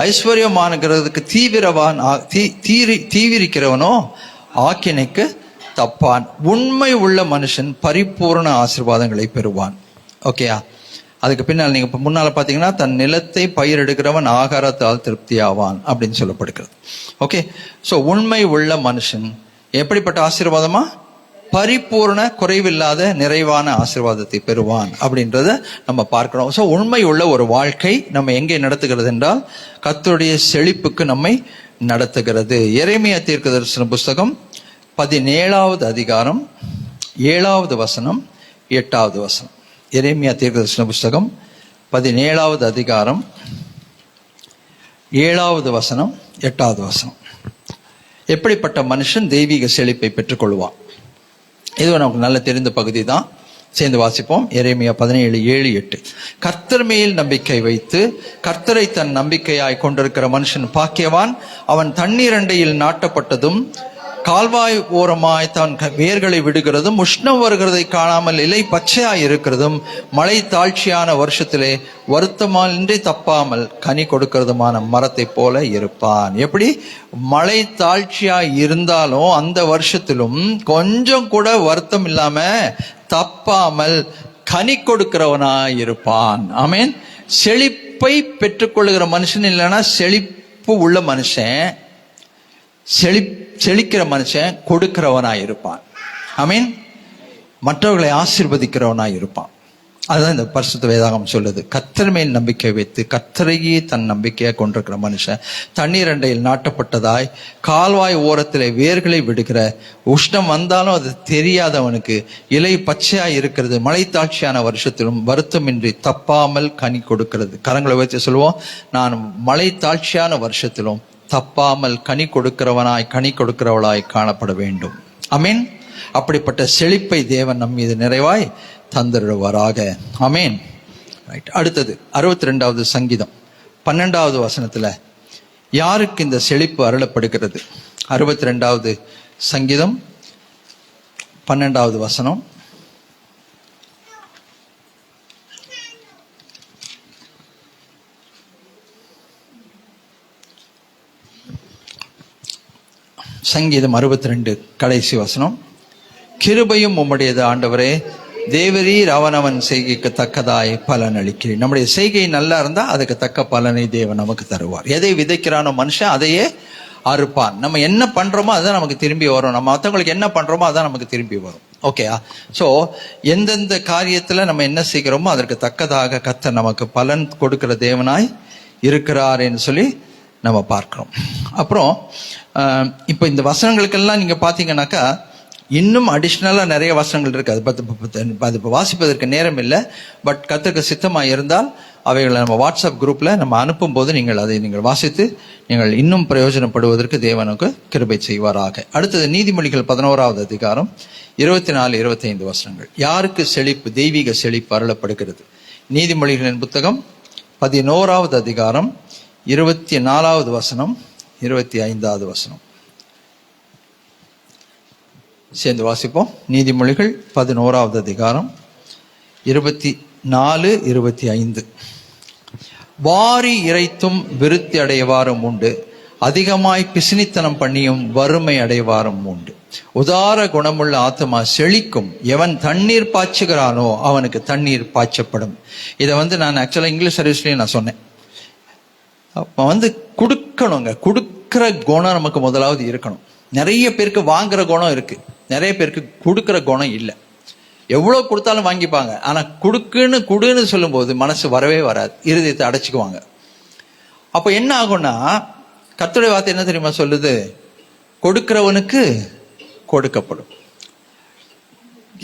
ஐஸ்வர்யமானகிறதுக்கு தீவிரிக்கிறவனோ ஆக்கினைக்கு தப்பான். உண்மை உள்ள மனுஷன் பரிபூர்ண ஆசீர்வாதங்களை பெறுவான். ஓகேயா? அதுக்கு பின்னால் நீங்க முன்னால பாத்தீங்கன்னா, தன் நிலத்தை பயிரெடுக்கிறவன் ஆகாரத்தால் திருப்தி ஆவான் அப்படின்னு சொல்லப்படுகிறது. ஓகே. சோ உண்மை உள்ள மனுஷன் எப்படிப்பட்ட ஆசீர்வாதமா? பரிபூர்ண குறைவில்லாத நிறைவான ஆசீர்வாதத்தை பெறுவான் அப்படின்றத நம்ம பார்க்கணும். ஸோ உண்மை உள்ள ஒரு வாழ்க்கை நம்ம எங்கே நடத்துகிறது என்றால் கர்த்தருடைய செழிப்புக்கு நம்மை நடத்துகிறது. எரேமியா தீர்க்கதரிசன புஸ்தகம் 17வது அதிகாரம் 7வது வசனம் 8வது வசனம். எரேமியா தீர்க்கதரிசன புஸ்தகம் 17வது அதிகாரம் 7வது வசனம் 8வது வசனம். எப்படிப்பட்ட மனுஷன் தெய்வீக செழிப்பை பெற்றுக்கொள்வான்? இது நமக்கு நல்ல தெரிந்த பகுதி தான். சேர்ந்து வாசிப்போம். எரேமியா 17:7-8. கர்த்தர் மேல் நம்பிக்கை வைத்து கர்த்தரை தன் நம்பிக்கையாய் கொண்டிருக்கிற மனுஷன் பாக்கியவான். அவன் தண்ணீர் அண்டையில் நாட்டப்பட்டதும் கால்வாய் ஓரமாய் தான் வேர்களை விடுகிறதும் உஷ்ணம் வருகிறதை காணாமல் இலை பச்சையாய் இருக்கிறதும் மழை தாழ்ச்சியான வருஷத்திலே வருத்தமாலின்றி தப்பாமல் கனி கொடுக்கிறதுமான மரத்தை போல இருப்பான். எப்படி? மழை தாழ்ச்சியாய் இருந்தாலும் அந்த வருஷத்திலும் கொஞ்சம் கூட வருத்தம் இல்லாம தப்பாமல் கனி கொடுக்கிறவனாய் இருப்பான். ஆமென். செழிப்பை பெற்றுக்கொள்ளுகிற மனுஷன் இல்லைன்னா செழிப்பு உள்ள மனுஷன், செழிக்கிற மனுஷன் கொடுக்கிறவனாய் இருப்பான். ஆமென். மற்றவர்களை ஆசீர்வதிக்கிறவனாய் இருப்பான். அதுதான் இந்த பரிசுத்த வேதாகம் சொல்லுது. கர்த்தர் மேல் நம்பிக்கை வைத்து கர்த்தரையே தன் நம்பிக்கையை கொண்டிருக்கிற மனுஷன் தண்ணீர் அண்டையில் நாட்டப்பட்டதாய் கால்வாய் ஓரத்திலே வேர்களை விடுகிற, உஷ்ணம் வந்தாலும் அது தெரியாதவனுக்கு இலை பச்சையாய் இருக்கிறது, மழை தாட்சியான வருஷத்திலும் வருத்தமின்றி தப்பாமல் கனி கொடுக்கிறது. கரங்களை வச்சு சொல்லுவோம், நான் மழை தாட்சியான வருஷத்திலும் தப்பாமல் கனி கொடுக்கிறவளாய் காணப்பட வேண்டும். ஆமென். அப்படிப்பட்ட செழிப்பை தேவன் நம் மீது நிறைவாய் தந்திருவாராக. ஆமென். ரைட். அடுத்தது 62வது சங்கீதம் 12வது வசனத்துல யாருக்கு இந்த செழிப்பு அருளப்படுகிறது? 62வது சங்கீதம் 12வது வசனம். சங்கீதம் 62 கடைசி வசனம். கிருபையும் உம்முடையது ஆண்டவரே, தேவரீர் அவனவன் செய்கைக்கு தக்கதாய் பலன் அளிக்கிறீர். நம்முடைய செய்கை நல்லா இருந்தா அதுக்கு தக்க பலனை தேவன் நமக்கு தருவார். எதை விதைக்கிறானோ மனுஷன் அதையே அறுப்பான். நம்ம என்ன பண்றோமோ அதுதான் நமக்கு திரும்பி வரும். நம்ம மற்றவங்களுக்கு என்ன பண்றோமோ அதான் நமக்கு திரும்பி வரும். ஓகேயா? ஸோ எந்தெந்த காரியத்துல நம்ம என்ன செய்கிறோமோ அதற்கு தக்கதாக கர்த்தர் நமக்கு பலன் கொடுக்கிற தேவனாய் இருக்கிறார்ன்னு சொல்லி நம்ம பார்க்கிறோம். அப்புறம் இப்போ இந்த வசனங்களுக்கெல்லாம் நீங்க பாத்தீங்கன்னாக்கா இன்னும் அடிஷ்னலாக நிறைய வசனங்கள் இருக்கு. அது இப்போ வாசிப்பதற்கு நேரம் இல்லை. பட் கர்த்தருக்கு சித்தமாக இருந்தால் அவைகளை நம்ம வாட்ஸ்அப் குரூப்ல நம்ம அனுப்பும் போது அதை நீங்கள் வாசித்து நீங்கள் இன்னும் பிரயோஜனப்படுவதற்கு தேவனுக்கு கிருபை செய்வாராக. அடுத்தது நீதிமொழிகள் 11வது அதிகாரம் 24-25 வசனங்கள். யாருக்கு செழிப்பு, தெய்வீக செழிப்பு அருளப்படுகிறது? நீதிமொழிகளின் புத்தகம் 11வது அதிகாரம் 24வது வசனம் 25வது வசனம். சேர்ந்து வாசிப்போம். நீதிமொழிகள் 11வது அதிகாரம் 24-25. வாரி இறைத்தும் விருத்தி அடைவாரும் உண்டு, அதிகமாய் பிசினித்தனம் பண்ணியும் வறுமை அடைவாரும் உண்டு. உதார குணமுள்ள ஆத்மா செழிக்கும், எவன் தண்ணீர் பாய்ச்சுகிறானோ அவனுக்கு தண்ணீர் பாய்ச்சப்படும். இதை நான் ஆக்சுவலா இங்கிலீஷ் சர்வீஸ்லயும் நான் சொன்னேன். கொடுக்கணுங்க. கொடுக்கிற குணம் நமக்கு முதலாவது இருக்கணும். நிறைய பேருக்கு வாங்குற குணம் இருக்கு, நிறைய பேருக்கு கொடுக்கிற குணம் இல்லை. எவ்வளவு கொடுத்தாலும் வாங்கிப்பாங்க. ஆனா கொடுன்னு சொல்லும் போது மனசு வரவே வராது, இருதயத்தை அடைச்சுக்குவாங்க. அப்ப என்ன ஆகும்னா, கர்த்தருடைய வார்த்தை என்ன தெரியுமா சொல்லுது? கொடுக்கிறவனுக்கு கொடுக்கப்படும்.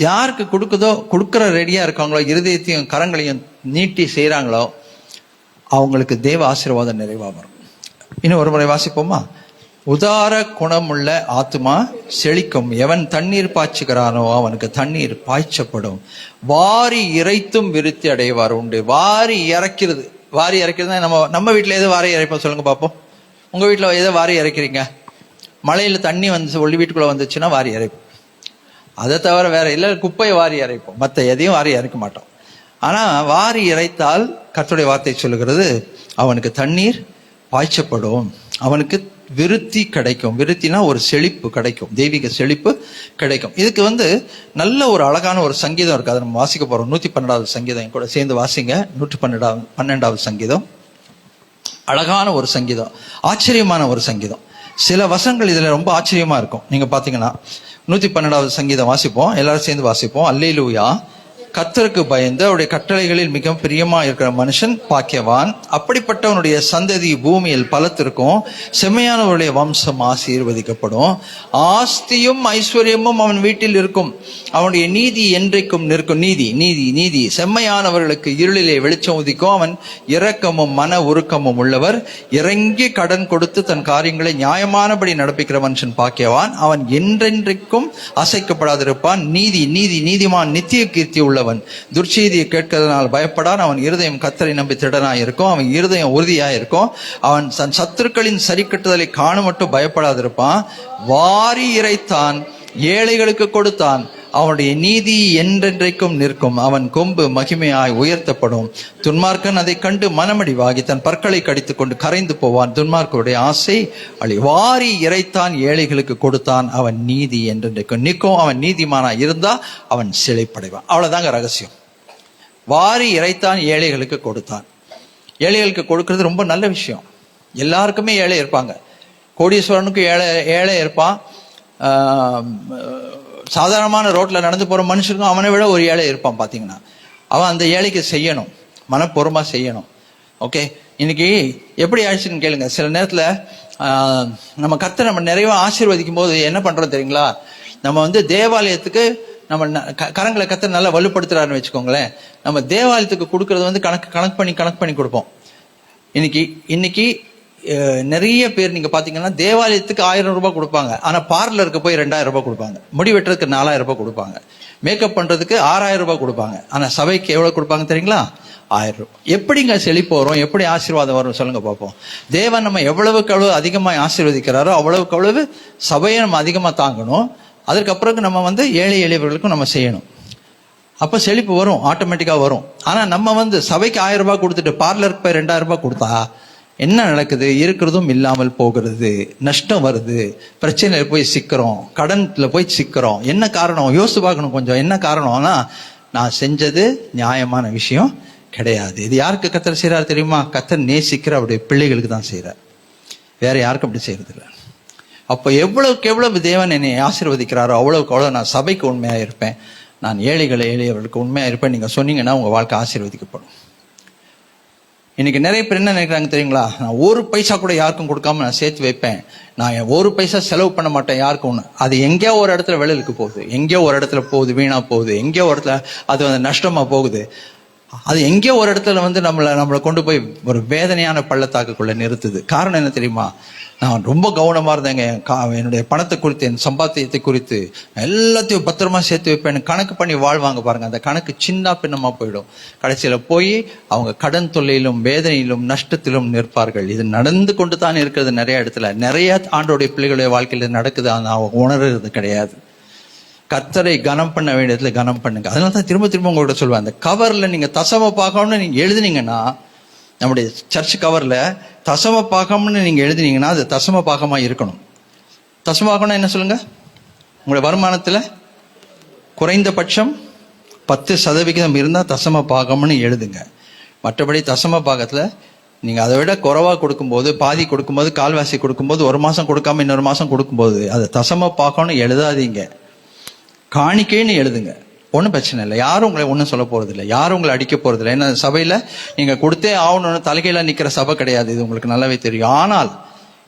யாருக்கு கொடுக்குதோ, கொடுக்கிற ரெடியா இருக்காங்களோ, இருதயத்தையும் கரங்களையும் நீட்டி செய்யறாங்களோ அவங்களுக்கு தேவ ஆசீர்வாதம் நிறைவா வரும். இன்னும் ஒரு முறை வாசிப்போமா? உதார குணமுள்ள ஆத்மா செழிக்கும், எவன் தண்ணீர் பாய்ச்சுகிறானோ அவனுக்கு தண்ணீர் பாய்ச்சப்படும். வாரி இறைத்தும் விருத்தி அடைவார் உண்டு. வாரி இறைக்கிறது நம்ம வீட்டுல எது வாரி இறைப்போம் சொல்லுங்க பார்ப்போம். உங்க வீட்டுல எதை வாரி இறைக்கிறீங்க? மழையில தண்ணி வந்து வீட்டுக்குள்ள வந்துச்சுன்னா வாரி இறைப்போம். அதை தவிர வேற இல்லை. குப்பையை வாரி இறைப்போம், மற்ற எதையும் வாரி இறைக்க மாட்டோம். ஆனா வாரி இறைத்தால் கர்த்தருடைய வார்த்தை சொல்லுகிறது, அவனுக்கு தண்ணீர் பாய்ச்சப்படும், அவனுக்கு விருத்தி கிடைக்கும். விருத்தினா ஒரு செழிப்பு கிடைக்கும், தெய்வீக செழிப்பு கிடைக்கும். இதுக்கு நல்ல ஒரு அழகான ஒரு சங்கீதம் இருக்கு. அதை நம்ம வாசிக்க போறோம். 112வது சங்கீதம் என் கூட சேர்ந்து வாசிங்க. 112வது சங்கீதம் அழகான ஒரு சங்கீதம், ஆச்சரியமான ஒரு சங்கீதம். சில வசனங்கள் இதுல ரொம்ப ஆச்சரியமா இருக்கும். நீங்க பாத்தீங்கன்னா 112வது சங்கீதம் வாசிப்போம், எல்லாரும் சேர்ந்து வாசிப்போம். அல்லேலூயா கர்த்தருக்கு பயந்து அவருடைய கட்டளைகளில் மிக பிரியமா இருக்கிற மனுஷன் பாக்கியவான். அப்படிப்பட்டவனுடைய சந்ததி பூமியில் பலத்திற்கும், செம்மையானவருடைய வம்சம் ஆசீர்வதிக்கப்படும். ஆஸ்தியும் ஐஸ்வர்யமும் அவன் வீட்டில் இருக்கும். அவனுடைய நீதி என்றைக்கும் நிற்கும். நீதி நீதி நீதி செம்மையானவர்களுக்கு இருளிலே வெளிச்சம் உதிக்கும். அவன் இரக்கமும் மன உருக்கமும் உள்ளவர். இறங்கி கடன் கொடுத்து தன் காரியங்களை நியாயமானபடி நடப்பிக்கிற மனுஷன் பாக்கியவான். அவன் என்றென்றைக்கும் அசைக்கப்படாதிருப்பான். நீதி நீதி நீதிமான் நித்திய கீர்த்தி உள்ளவன். துர்ச்செய்தியை கேட்கிறதுனால் பயப்படான். அவன் இருதயம் கர்த்தரை நம்பி திடனாய் இருக்கும். அவன் இருதயம் உறுதியாய் இருக்கும். அவன் தன் சத்துருக்களின் சரி கட்டுதலை காண மட்டும் பயப்படாதிருப்பான். வாரி இறைத்தான், ஏழைகளுக்கு கொடுத்தான். அவனுடைய நீதி என்றென்றைக்கும் நிற்கும். அவன் கொம்பு மகிமையாய் உயர்த்தப்படும். துன்மார்க்கன் அதை கண்டு மனமடிவாகி தன் பற்களை கடித்துக் கொண்டு கரைந்து போவான். துன்மார்க்கருடைய ஆசை அழி. வாரி இறைத்தான், ஏழைகளுக்கு கொடுத்தான். அவன் நீதி என்றென்றைக்கும் நிற்கும். அவன் நீதிமானாய் இருந்தா அவன் செழிப்படைவான். அவ்வளவுதாங்க ரகசியம். வாரி இறைத்தான், ஏழைகளுக்கு கொடுத்தான். ஏழைகளுக்கு கொடுக்கிறது ரொம்ப நல்ல விஷயம். எல்லாருக்குமே ஏழை இருப்பாங்க. கோடீஸ்வரனுக்கு ஏழை இருப்பான். சாதாரணமான ரோட்ல நடந்து போற மனுஷனுக்கும் அவனை விட ஒரு ஏழை இருப்பான். பாத்தீங்கன்னா அவன் அந்த ஏழைக்கு செய்யணும், மனப்பூர்வமா செய்யணும். ஓகே, இன்னைக்கு எப்படி ஆயிடுச்சுன்னு கேளுங்க. சில நேரத்துல நம்ம கர்த்தரை நம்ம நிறைய ஆசீர்வதிக்கும் போது என்ன பண்றோம் தெரியுங்களா? நம்ம தேவாலயத்துக்கு நம்ம கரங்களை கர்த்தர் நல்லா வலுப்படுத்துறாருன்னு வச்சுக்கோங்களேன். நம்ம தேவாலயத்துக்கு கொடுக்கறது கணக்கு பண்ணி கொடுப்போம். இன்னைக்கு நிறைய பேர் நீங்க பாத்தீங்கன்னா தேவாலயத்துக்கு 1000 ரூபாய் கொடுப்பாங்க. ஆனா பார்லருக்கு போய் 2000 ரூபாய் கொடுப்பாங்க. முடி வெட்டுறதுக்கு 4000 ரூபாய் கொடுப்பாங்க. மேக்கப் பண்றதுக்கு 6000 ரூபாய் கொடுப்பாங்க. ஆனா சபைக்கு எவ்வளவு கொடுப்பாங்க தெரியுங்களா? 1000 ரூபாய். எப்படிங்க செழிப்பு வரும்? எப்படி ஆசீர்வாதம் வரும்? சொல்லுங்க பார்ப்போம். தேவன் நம்ம எவ்வளவுக்கு எவ்வளவு அதிகமா ஆசீர்வதிக்கிறாரோ அவ்வளவுக்கு அவ்வளவு சபையை நம்ம அதிகமா தாங்கணும். அதுக்கப்புறம் நம்ம ஏழை எளியவர்களுக்கும் நம்ம செய்யணும். அப்ப செழிப்பு வரும், ஆட்டோமேட்டிக்கா வரும். ஆனா நம்ம சபைக்கு 1000 ரூபாய் கொடுத்துட்டு பார்லருக்கு போய் 2000 ரூபாய் கொடுத்தா என்ன நடக்குது? இருக்கிறதும் இல்லாமல் போகிறது, நஷ்டம் வருது, பிரச்சனையில போய் சிக்கிறோம், கடன்ல போய் சிக்கிறோம். என்ன காரணம்? யோசிச்சு பார்க்கணும் கொஞ்சம். என்ன காரணம்னா, நான் செஞ்சது நியாயமான விஷயம் கிடையாது. இது யாருக்கு கர்த்தர் செய்யறாரு தெரியுமா? கர்த்தர் நேசிக்கிற அவருடைய பிள்ளைகளுக்கு தான் செய்யறார். வேற யாருக்கும் அப்படி செய்யறது இல்லை. அப்போ எவ்வளவுக்கு எவ்வளவு தேவன் என்னை ஆசீர்வதிக்கிறாரோ அவ்வளவுக்கு அவ்வளவு நான் சபைக்கு உண்மையா இருப்பேன். நான் எளியவர்களுக்கு உண்மையா இருப்பேன். நீங்க சொன்னீங்கன்னா உங்க வாழ்க்கை ஆசீர்வதிக்கப்படும். இன்னைக்கு நிறைய பேர் என்ன நினைக்கிறாங்க தெரியுங்களா? நான் ஒரு பைசா கூட யாருக்கும் கொடுக்காம நான் சேர்த்து வைப்பேன், நான் ஒரு பைசா செலவு பண்ண மாட்டேன் யாருக்கும். அது எங்கேயோ ஒரு இடத்துல விழலுக்கு போகுது, எங்கேயோ ஒரு இடத்துல போகுது, வீணா போகுது, எங்கேயோ ஒரு இடத்துல அது நஷ்டமா போகுது. அது எங்கேயோ ஒரு இடத்துல நம்மளை கொண்டு போய் ஒரு வேதனையான பள்ளத்தாக்குக்குள்ள நிறுத்துது. காரணம் என்ன தெரியுமா? நான் ரொம்ப கவனமா இருந்தேங்க. என்னுடைய பணத்தை குறித்து, என் சம்பாத்தியத்தை குறித்து எல்லாத்தையும் பத்திரமா சேர்த்து வைப்பேன். கணக்கு பண்ணி வாழ்வாங்க பாருங்க. அந்த கணக்கு சின்ன பின்னமா போயிடும். கடைசியில போய் அவங்க கடன் தொல்லையிலும் வேதனையிலும் நஷ்டத்திலும் நிற்பார்கள். இது நடந்து கொண்டு தான் இருக்கிறது நிறைய இடத்துல. நிறைய ஆண்டோடைய பிள்ளைகளுடைய வாழ்க்கையில நடக்குது. ஆனால் அவங்க உணர்றது கிடையாது. கர்த்தரை கனம் பண்ண வேண்டியதுல கனம் பண்ணுங்க. அதனால தான் திரும்ப திரும்ப உங்கள்கிட்ட சொல்லுவேன், அந்த கவர்ல நீங்க தசம பாகம்னு நீங்க எழுதுனீங்கன்னா, நம்முடைய சர்ச் கவர்ல தசம பாகம்னு நீங்க எழுதினீங்கன்னா அது தசம பாகமா இருக்கணும். தசம பாகம்னா என்ன சொல்லுங்க? உங்களுடைய வருமானத்துல குறைந்தபட்சம் 10% இருந்தா தசம பாகம்னு எழுதுங்க. மற்றபடி தசம பாகத்துல நீங்க அதை விட குறைவா கொடுக்கும்போது, பாதி கொடுக்கும்போது, கால்வாசி கொடுக்கும்போது, ஒரு மாசம் கொடுக்காம இன்னொரு மாசம் கொடுக்கும்போது அது தசம பாகம்னு எழுதாதீங்க. காணிக்கைன்னு எழுதுங்க. ஒன்றும் பிரச்சனை இல்லை. யாரும் உங்களை ஒன்றும் சொல்ல போறது இல்லை, யாரும் உங்களை அடிக்க போறது இல்லை. ஏன்னா சபையில நீங்க கொடுத்தே ஆகணும்னு தலைகையில நிக்கிற சபை கிடையாது. இது உங்களுக்கு நல்லாவே தெரியும். ஆனால்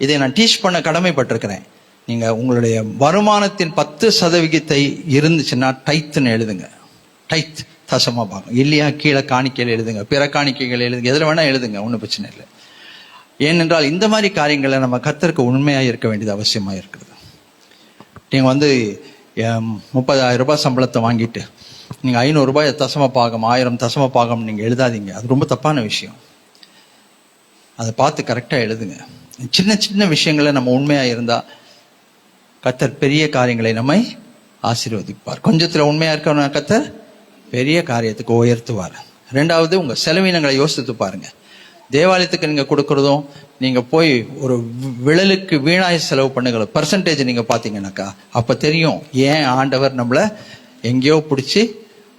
இதை நான் டீச் பண்ண கடமைப்பட்டிருக்கிறேன். நீங்க உங்களுடைய வருமானத்தின் 10% இருந்துச்சுன்னா டைத்துன்னு எழுதுங்க. டைத் தசமா பாகம். இல்லையா கீழே காணிக்கையில் எழுதுங்க, பிற காணிக்கைகள் எழுதுங்க, எதுல வேணா எழுதுங்க, ஒன்றும் பிரச்சனை இல்லை. ஏனென்றால் இந்த மாதிரி காரியங்களை நம்ம கர்த்தருக்கு உண்மையாக இருக்க வேண்டியது அவசியமா இருக்குது. நீங்க 30,000 ரூபாய் சம்பளத்தை வாங்கிட்டு நீங்க 500 ரூபாய் தசம பாகம், 1000 தசம பாகம் நீங்க எழுதாதீங்க. அது ரொம்ப தப்பான விஷயம். அதை பார்த்து கரெக்டா எழுதுங்க. சின்ன சின்ன விஷயங்களை நம்ம உண்மையா இருந்தா கர்த்தர் பெரிய காரியங்களை நம்மை ஆசீர்வதிப்பார். கொஞ்சத்துல உண்மையா இருக்க கர்த்தர் பெரிய காரியத்துக்கு உயர்த்துவார். 2வது, உங்க செலவினங்களை யோசித்து பாருங்க. தேவாலயத்துக்கு நீங்க கொடுக்கறதும், நீங்க போய் ஒரு விழலுக்கு வீணாய் செலவு பண்ணுகிற பர்சன்டேஜ் நீங்க பாத்தீங்கன்னாக்கா அப்ப தெரியும் ஏன் ஆண்டவர் நம்மள எங்கேயோ பிடிச்சி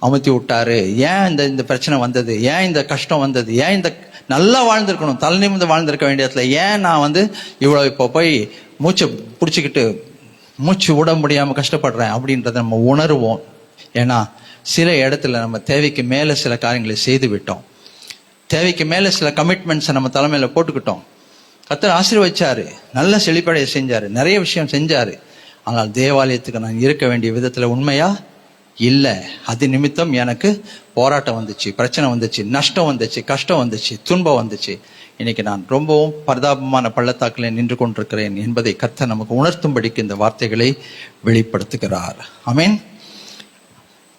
அமுத்தி விட்டாரு, ஏன் இந்த பிரச்சனை வந்தது, ஏன் இந்த கஷ்டம் வந்தது, ஏன் இந்த நல்லா வாழ்ந்திருக்கணும், தலை நிமிர்ந்து வாழ்ந்திருக்க வேண்டிய இடத்துல ஏன் நான் இவ்வளவு இப்போ போய் மூச்சை பிடிச்சிக்கிட்டு மூச்சு விட முடியாம கஷ்டப்படுறேன் அப்படின்றத நம்ம உணர்வோம். ஏன்னா சில இடத்துல நம்ம தேவைக்கு மேலே சில காரியங்களை செய்து விட்டோம். தேவைக்கு மேலே சில கமிட்மெண்ட்ஸை நம்ம தலைமையில் போட்டுக்கிட்டோம். கர்த்தர் ஆசீர்வதிச்சாரு, நல்ல செழிப்படைய செஞ்சாரு, நிறைய விஷயம் செஞ்சாரு. ஆனால் தேவாலயத்துக்கு நான் இருக்க வேண்டிய விதத்தில் உண்மையா இல்லை. அது நிமித்தம் எனக்கு போராட்டம் வந்துச்சு, பிரச்சனை வந்துச்சு, நஷ்டம் வந்துச்சு, கஷ்டம் வந்துச்சு, துன்பம் வந்துச்சு. இன்னைக்கு நான் ரொம்பவும் பரிதாபமான பள்ளத்தாக்கில் நின்று கொண்டிருக்கிறேன் என்பதை கர்த்தர் நமக்கு உணர்த்தும்படிக்கு இந்த வார்த்தைகளை வெளிப்படுத்துகிறார். ஆமென்.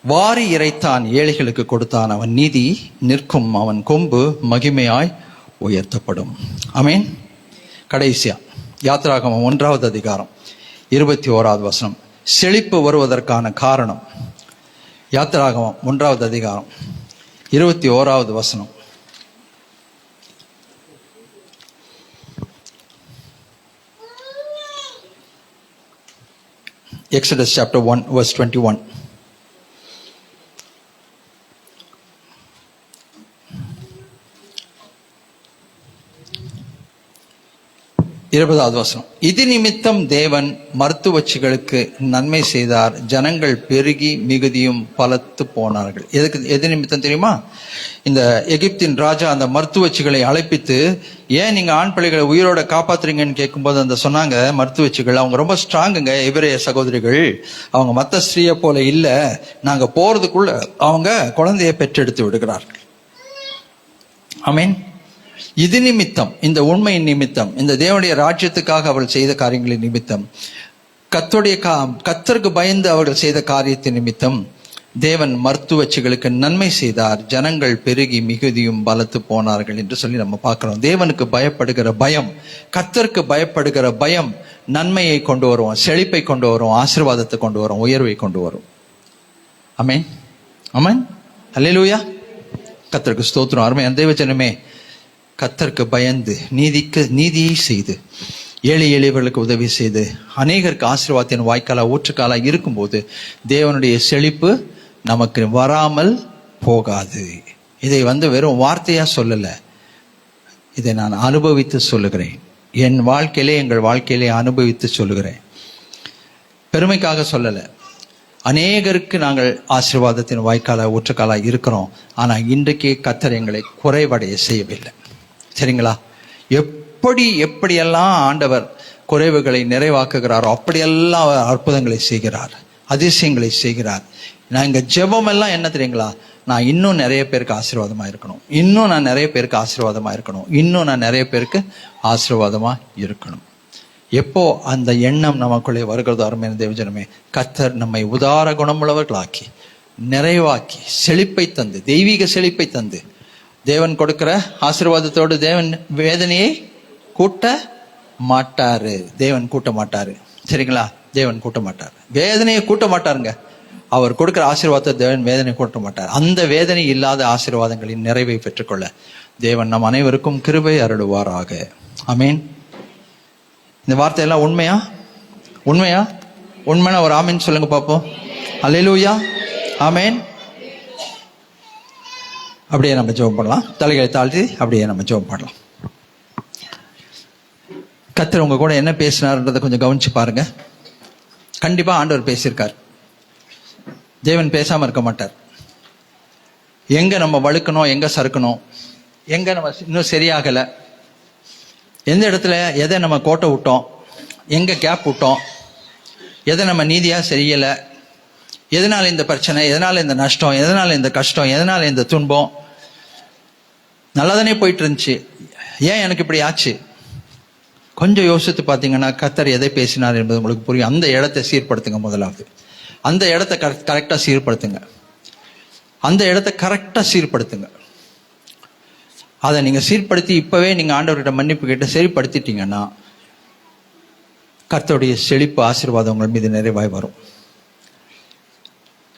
வாரி இறைத்தான், ஏழைகளுக்கு கொடுத்தான், அவன் நீதி நிற்கும், அவன் கொம்பு மகிமையாய் உயர்த்தப்படும். ஆமென். கடைசியா யாத்திராகமம் 1வது அதிகாரம் 21வது வசனம், செழிப்பு வருவதற்கான காரணம். யாத்திராகமம் 1வது அதிகாரம் 21வது வசனம். Exodus chapter 1 verse 21. இருபதாவது வசனம், இது நிமித்தம் தேவன் மருத்துவச்சிகளுக்கு நன்மை செய்தார், ஜனங்கள் பெருகி மிகுதியும் பலத்து போனார்கள். எது நிமித்தம் தெரியுமா? இந்த எகிப்தின் ராஜா அந்த மருத்துவச்சிகளை அழைப்பித்து, ஏன் நீங்க ஆண் பிள்ளைகளை உயிரோட காப்பாத்துறீங்கன்னு கேட்கும்போது அந்த சொன்னாங்க, மருத்துவச்சிகள் அவங்க ரொம்ப ஸ்ட்ராங்குங்க, எபிரேய சகோதரிகள், அவங்க மற்ற ஸ்திரீயை போல இல்ல, நாங்க போறதுக்குள்ள அவங்க குழந்தையை பெற்றெடுத்து விடுகிறார்கள். ஆமென். இது நிமித்தம், இந்த உண்மையின் நிமித்தம், இந்த தேவனுடைய ராஜ்யத்துக்காக அவர்கள் செய்த காரியங்களின் நிமித்தம், கர்த்தருக்கு பயந்து அவர்கள் செய்த காரியத்தின் நிமித்தம் தேவன் மருத்துவச்சிகளுக்கு நன்மை செய்தார், ஜனங்கள் பெருகி மிகுதியும் பலத்து போனார்கள் என்று சொல்லி நம்ம பார்க்கிறோம். தேவனுக்கு பயப்படுகிற பயம், கர்த்தருக்கு பயப்படுகிற பயம் நன்மையை கொண்டு வரும், செழிப்பை கொண்டு வரும், ஆசீர்வாதத்தை கொண்டு வரும், உயர்வை கொண்டு வரும். ஆமென். ஆமென். அல்லேலூயா. கர்த்தருக்கு ஸ்தோத்திரம். அருமையான தேவஜனமே, கர்த்தருக்கு பயந்து நீதியை செய்து ஏழை எளியவர்களுக்கு உதவி செய்து அநேகருக்கு ஆசீர்வாதத்தின் வாய்க்காலா ஊற்றுக்காலா இருக்கும்போது தேவனுடைய செழிப்பு நமக்கு வராமல் போகாது. இதை வெறும் வார்த்தையா சொல்லல, இதை நான் அனுபவித்து சொல்லுகிறேன். என் வாழ்க்கையிலே, எங்கள் வாழ்க்கையிலே அனுபவித்து சொல்லுகிறேன். பெருமைக்காக சொல்லல. அநேகருக்கு நாங்கள் ஆசீர்வாதத்தின் வாய்க்காலா ஊற்றுக்காலா இருக்கிறோம். ஆனா இன்றைக்கு கர்த்தர் எங்களை குறைவடைய செய்யவில்லை. சரிங்களா? எப்படியெல்லாம் ஆண்டவர் குறைவுகளை நிறைவாக்குகிறாரோ அப்படியெல்லாம் அவர் அற்புதங்களை செய்கிறார், அதிசயங்களை செய்கிறார். நான் இங்க ஜெபம் எல்லாம் என்ன தெரியுங்களா? நான் இன்னும் நிறைய பேருக்கு ஆசீர்வாதமா இருக்கணும், இன்னும் நான் நிறைய பேருக்கு ஆசீர்வாதமா இருக்கணும், இன்னும் நான் நிறைய பேருக்கு ஆசீர்வாதமா இருக்கணும். எப்போ அந்த எண்ணம் நமக்குள்ளே வருகிறதோ, அருமையான தேவஜனமே, கர்த்தர் நம்மை உதார குணமுள்ளவர்களாக்கி நிறைவாக்கி செழிப்பை தந்து, தெய்வீக செழிப்பை தந்து, தேவன் கொடுக்கிற ஆசீர்வாதத்தோடு தேவன் வேதனையை கூட்ட மாட்டாரு. தேவன் கூட்ட மாட்டாரு. சரிங்களா? தேவன் கூட்ட மாட்டார், வேதனையை கூட்ட மாட்டாருங்க. அவர் கொடுக்கிற ஆசீர்வாதத்தை தேவன் வேதனை கூட்ட மாட்டார். அந்த வேதனை இல்லாத ஆசீர்வாதங்களின் நிறைவை பெற்றுக்கொள்ள தேவன் நம் அனைவருக்கும் கிருபை அருளுவாராக. ஆமீன். இந்த வார்த்தையெல்லாம் உண்மையா? உண்மையா? உண்மையான ஒரு ஆமீன் சொல்லுங்க பார்ப்போம். அல்லேலூயா. ஆமீன். அப்படியே நம்ம ஜெபம் பண்ணலாம். தலைகளை தாழ்த்தி அப்படியே நம்ம ஜெபம் பண்ணலாம். கர்த்தர் உங்க கூட என்ன பேசினார்ன்றதை கொஞ்சம் கவனிச்சு பாருங்க. கண்டிப்பா ஆண்டவர் பேசியிருக்கார். தேவன் பேசாம இருக்க மாட்டார். எங்க நம்ம வழுக்கணும், எங்க சறுக்கணும், எங்க நம்ம இன்னும் சரியாகல, எந்த இடத்துல எதை நம்ம கோட்டை விட்டோம், எங்க கேப் விட்டோம், எதை நம்ம நீதியா செய்யல, எதனால இந்த பிரச்சனை, எதனால இந்த நஷ்டம், எதனால இந்த கஷ்டம், எதனால இந்த துன்பம், நல்லா தானே போயிட்டு இருந்துச்சு, ஏன் எனக்கு இப்படி ஆச்சு? கொஞ்சம் யோசித்து பார்த்தீங்கன்னா கர்த்தர் எதை பேசினார் என்பது உங்களுக்கு புரியும். அந்த இடத்தை சீர்படுத்துங்க. முதலாவது அந்த இடத்த கரெக்டாக சீர்படுத்துங்க. அந்த இடத்த கரெக்டாக சீர்படுத்துங்க. அதை நீங்க சீர்படுத்தி இப்பவே நீங்க ஆண்டவர்கிட்ட மன்னிப்பு கேட்டு சரிப்படுத்திட்டீங்கன்னா கர்த்தருடைய செழிப்பு ஆசீர்வாதம் உங்கள் மீது நிறைவாய் வரும்.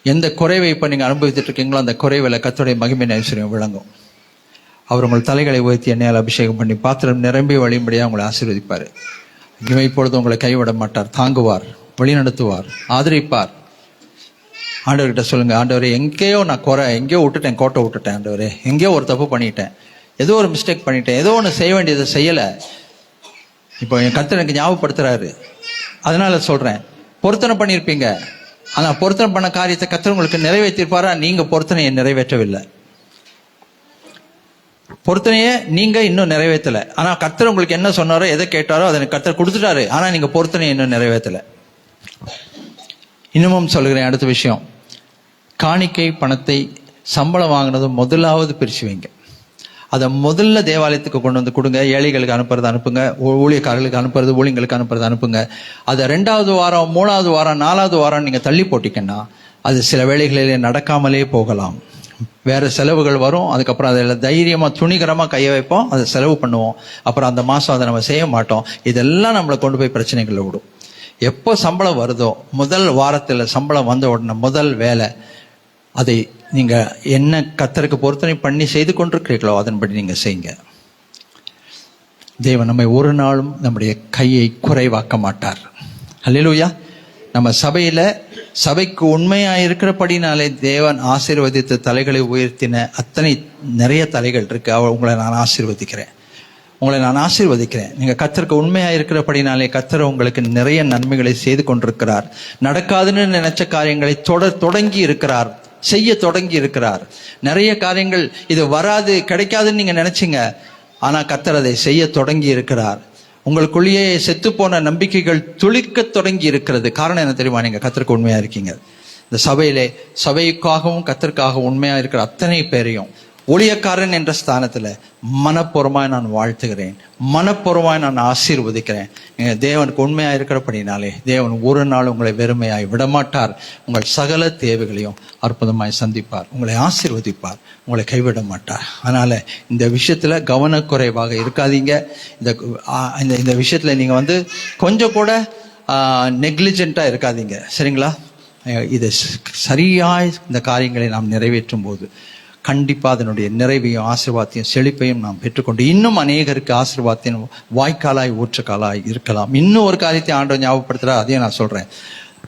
எந்த குறைவை இப்ப நீங்க அனுபவித்துட்டு இருக்கீங்களோ அந்த குறைவில் கர்த்தருடைய மகிமை ஐஸ்வர்யம் விளங்கும். அவர் உங்கள் தலைகளை உயர்த்தி எண்ணெயால் அபிஷேகம் பண்ணி பாத்திரம் நிரம்பி வழியும்படியாக உங்களை ஆசீர்வதிப்பார். இப்பொழுது உங்களை கைவிட மாட்டார், தாங்குவார், வழிநடத்துவார், ஆதரிப்பார். ஆண்டவர்கிட்ட சொல்லுங்க, ஆண்டவரே எங்கேயோ நான் எங்கேயோ விட்டுட்டேன், கோட்டை விட்டுட்டேன், ஆண்டவரே எங்கேயோ ஒரு தப்பு பண்ணிட்டேன், ஏதோ ஒரு மிஸ்டேக் பண்ணிட்டேன், ஏதோ ஒன்று செய்ய வேண்டியதை செய்யலை. இப்போ என் கர்த்தர் எனக்கு ஞாபகப்படுத்துறாரு. அதனால சொல்றேன், பொருத்தனை பண்ணியிருப்பீங்க, ஆனா பொருத்தனை பண்ண காரியத்தை கர்த்தர் உங்களுக்கு நிறைவேற்றிருப்பாரா? நீங்க பொருத்தனையை நிறைவேற்றவில்லை. பொருத்தனையே நீங்க இன்னும் நிறைவேற்றல. ஆனா கர்த்தர் உங்களுக்கு என்ன சொன்னாரோ, எதை கேட்டாரோ அதை கர்த்தர் கொடுத்துட்டாரு. ஆனா நீங்க பொருத்தனையை இன்னும் நிறைவேற்றல. இன்னமும் சொல்கிறேன், அடுத்த விஷயம், காணிக்கை பணத்தை சம்பளம் வாங்கினது முதலாவது பிரிச்சு வைங்க. அதை முதல்ல தேவாலயத்துக்கு கொண்டு வந்து கொடுங்க. ஏழைகளுக்கு அனுப்புறது அனுப்புங்க, ஊழியக்காரர்களுக்கு அனுப்புறது, ஊழியங்களுக்கு அனுப்புறது அனுப்புங்க. அதை 2வது வாரம், 3வது வாரம், 4வது வாரம் நீங்க தள்ளி போட்டீங்கன்னா அது சில வேளைகளிலே நடக்காமலே போகலாம். வேற செலவுகள் வரும். அதுக்கப்புறம் அதில் தைரியமா துணிகரமா கையை வைப்போம், அதை செலவு பண்ணுவோம். அப்புறம் அந்த மாசம் அதை நம்ம செய்ய மாட்டோம். இதெல்லாம் நம்மளை கொண்டு போய் பிரச்சனைகளை விடும். எப்போ சம்பளம் வருதோ, முதல் வாரத்தில் சம்பளம் வந்த உடனே முதல் வேலை, அதை நீங்க என்ன கர்த்தருக்கு பொருத்தனை பண்ணி செய்து கொண்டிருக்கிறீர்களோ அதன்படி நீங்க செய்யுங்க. தேவன் நம்மை ஒரு நாளும் நம்முடைய கையை குறைவாக்க மாட்டார். அல்லேலூயா. நம்ம சபைக்கு உண்மையா இருக்கிறபடினாலே தேவன் ஆசீர்வதித்த தலைகளை உயர்த்தின அத்தனை நிறைய தலைகள் இருக்கு. உங்களை நான் ஆசீர்வதிக்கிறேன். நீங்க கர்த்தருக்கு உண்மையா இருக்கிறபடினாலே கர்த்தர் உங்களுக்கு நிறைய நன்மைகளை செய்து கொண்டிருக்கிறார். நடக்காதுன்னு நினைச்ச காரியங்களை தொடங்கி இருக்கிறார், செய்ய தொடங்கி இருக்கிறார். நிறைய காரியங்கள் இது வராது, கிடைக்காதுன்னு நீங்க நினைச்சீங்க. ஆனா கர்த்தர் அதை செய்ய தொடங்கி இருக்கிறார். உங்களுக்குள்ளேயே செத்து போன நம்பிக்கைகள் துளிர்க்க தொடங்கி இருக்கிறது. காரணம் என்ன தெரியுமா? நீங்க கர்த்தருக்கு உண்மையா இருக்கீங்க. இந்த சபைக்காகவும் கர்த்தருக்காகவும் உண்மையா இருக்கிற அத்தனை பேரையும் ஊழியக்காரன் என்ற ஸ்தானத்துல மனப்பூர்வமாய் நான் வாழ்த்துகிறேன், மனப்பூர்வமாய் நான் ஆசீர்வதிக்கிறேன். தேவனுக்கு உண்மையா இருக்கிறபடினாலே தேவன் ஒரு நாள் உங்களை வெறுமையாய் விடமாட்டார். உங்கள் சகல தேவைகளையும் அற்புதமாய் சந்திப்பார், உங்களை ஆசீர்வதிப்பார், உங்களை கைவிட மாட்டார். அதனால இந்த விஷயத்துல கவனக்குறைவாக இருக்காதீங்க. இந்த விஷயத்துல நீங்க கொஞ்சம் கூட நெக்லிஜென்ட்டா இருக்காதீங்க. சரிங்களா? இது சரியாய் இந்த காரியங்களை நாம் நிறைவேற்றும் போது கண்டிப்பா அதனுடைய நிறைவையும் ஆசீர்வாதத்தையும் செழிப்பையும் நாம் பெற்றுக்கொண்டு இன்னும் அநேகருக்கு ஆசீர்வாதத்தின் வாய்க்காலாய் ஊற்றுக்காலாய் இருக்கலாம். இன்னும் ஒரு காரியத்தை ஆண்டவர் ஞாபகப்படுத்துறா, அதையும் நான் சொல்றேன்.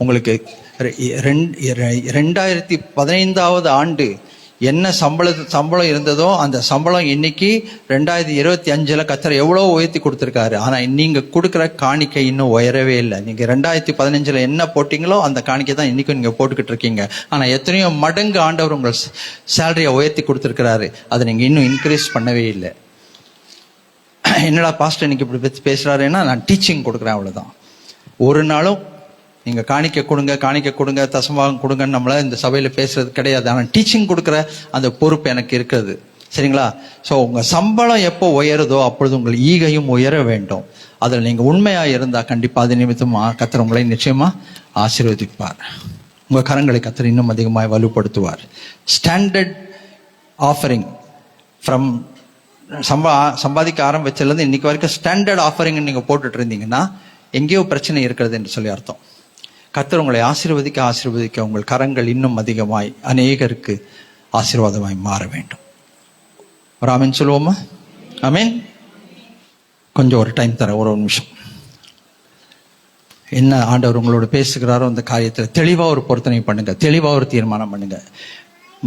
உங்களுக்கு 2015 ஆண்டு என்ன சம்பளம் இருந்ததோ அந்த சம்பளம் இன்னைக்கு 2025 கர்த்தர் எவ்வளவு உயர்த்தி கொடுத்திருக்காரு. ஆனா நீங்க கொடுக்குற காணிக்கை இன்னும் உயரவே இல்லை. நீங்க 2015 என்ன போட்டீங்களோ அந்த காணிக்கை தான் இன்னைக்கும் நீங்க போட்டுக்கிட்டு இருக்கீங்க. ஆனா எத்தனையோ மடங்கு ஆண்டவர் உங்கள் சேலரியை உயர்த்தி கொடுத்திருக்கிறாரு, அதை நீங்க இன்னும் இன்க்ரீஸ் பண்ணவே இல்லை. என்னடா பாஸ்டர் இன்னைக்கு இப்படி பேசுறாருன்னா, நான் டீச்சிங் கொடுக்குறேன், அவ்வளவுதான். ஒரு நாளும் நீங்க காணிக்க கொடுங்க தசமாகம் கொடுங்கன்னு நம்மள இந்த சபையில பேசுறது கிடையாது. ஆனா டீச்சிங் கொடுக்குற அந்த பொறுப்பு எனக்கு இருக்கிறது. சரிங்களா? சோ உங்க சம்பளம் எப்போ உயருதோ அப்பொழுது உங்கள் ஈகையும் உயர வேண்டும். அதுல நீங்க உண்மையா இருந்தா கண்டிப்பா அது நிமித்தமா கர்த்தர் உங்களை நிச்சயமா ஆசீர்வதிப்பார். உங்க கரங்களை கர்த்தர் இன்னும் அதிகமாய் வலுப்படுத்துவார். ஸ்டாண்டர்ட் ஆஃபரிங் ஃப்ரம் சம்பாதிக்க ஆரம்பிச்சதுலேருந்து இன்னைக்கு வரைக்கும் ஸ்டாண்டர்ட் ஆஃபரிங் நீங்க போட்டுட்டு இருந்தீங்கன்னா எங்கேயோ பிரச்சனை இருக்கிறது என்று சொல்லி அர்த்தம். கர்த்தர் உங்களை ஆசீர்வதிக்க உங்கள் கரங்கள் இன்னும் அதிகமாய் அநேகருக்கு ஆசீர்வாதமாய் மாற வேண்டும். ஒரு ஆமீன் சொல்லுவோமா? ஆமீன். கொஞ்சம் ஒரு டைம் தர, ஒரு நிமிஷம். என்ன ஆண்டவர் உங்களோட பேசுகிறாரோ அந்த காரியத்தில் தெளிவா ஒரு பொருத்தனை பண்ணுங்க, தெளிவா ஒரு தீர்மானம் பண்ணுங்க.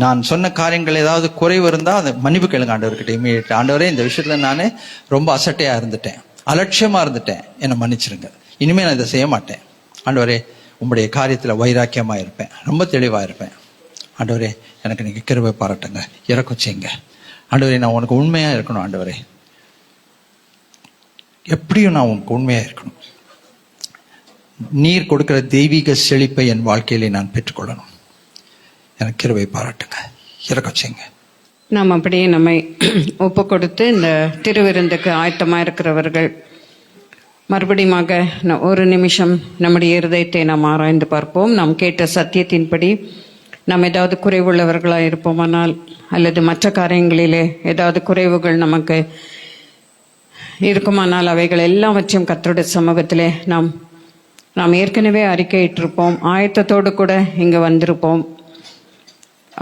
நான் சொன்ன காரியங்கள் ஏதாவது குறைவு இருந்தால் அதை மன்னிப்பு கேளுங்க ஆண்டவர்கிட்ட. இமீடியட், ஆண்டவரே இந்த விஷயத்துல நான் ரொம்ப அசட்டையா இருந்துட்டேன், அலட்சியமா இருந்துட்டேன், என்னை மன்னிச்சிருங்க. இனிமே நான் இதை செய்ய மாட்டேன். ஆண்டவரே உங்களுடைய காரியத்துல வைராக்கியமா இருப்பேன், ரொம்ப தெளிவா இருப்பேன். ஆண்டவரே எனக்கு நீங்க கிருபை பாராட்டுங்க, இறக்கம் செய்யுங்க. ஆண்டவரே நான் உனக்கு உண்மையா இருக்கணும். ஆண்டவரே எப்படியும் நான் உனக்கு உண்மையா இருக்கணும். நீர் கொடுக்கிற தெய்வீக செழிப்பை என் வாழ்க்கையிலே நான் பெற்றுக்கொள்ளணும். எனக்கு கிருபை பாராட்டுங்க, இறக்கம் செய்யுங்க. நாம் அப்படியே நம்மை ஒப்பு கொடுத்து இந்த திருவிருந்துக்கு ஆயத்தமா இருக்கிறவர்கள் மறுபடியுமாக ஒரு நிமிஷம் நம்முடைய இருதயத்தை நாம் ஆராய்ந்து பார்ப்போம். நாம் கேட்ட சத்தியத்தின்படி நாம் ஏதாவது குறைவுள்ளவர்களாக இருப்போமானால், அல்லது மற்ற காரியங்களிலே ஏதாவது குறைவுகள் நமக்கு இருக்குமானால் அவைகள் எல்லாவற்றையும் கர்த்தருடைய சமூகத்திலே நாம் ஏற்கனவே அறிக்கையிட்டிருப்போம், ஆயத்தத்தோடு கூட இங்கு வந்திருப்போம்.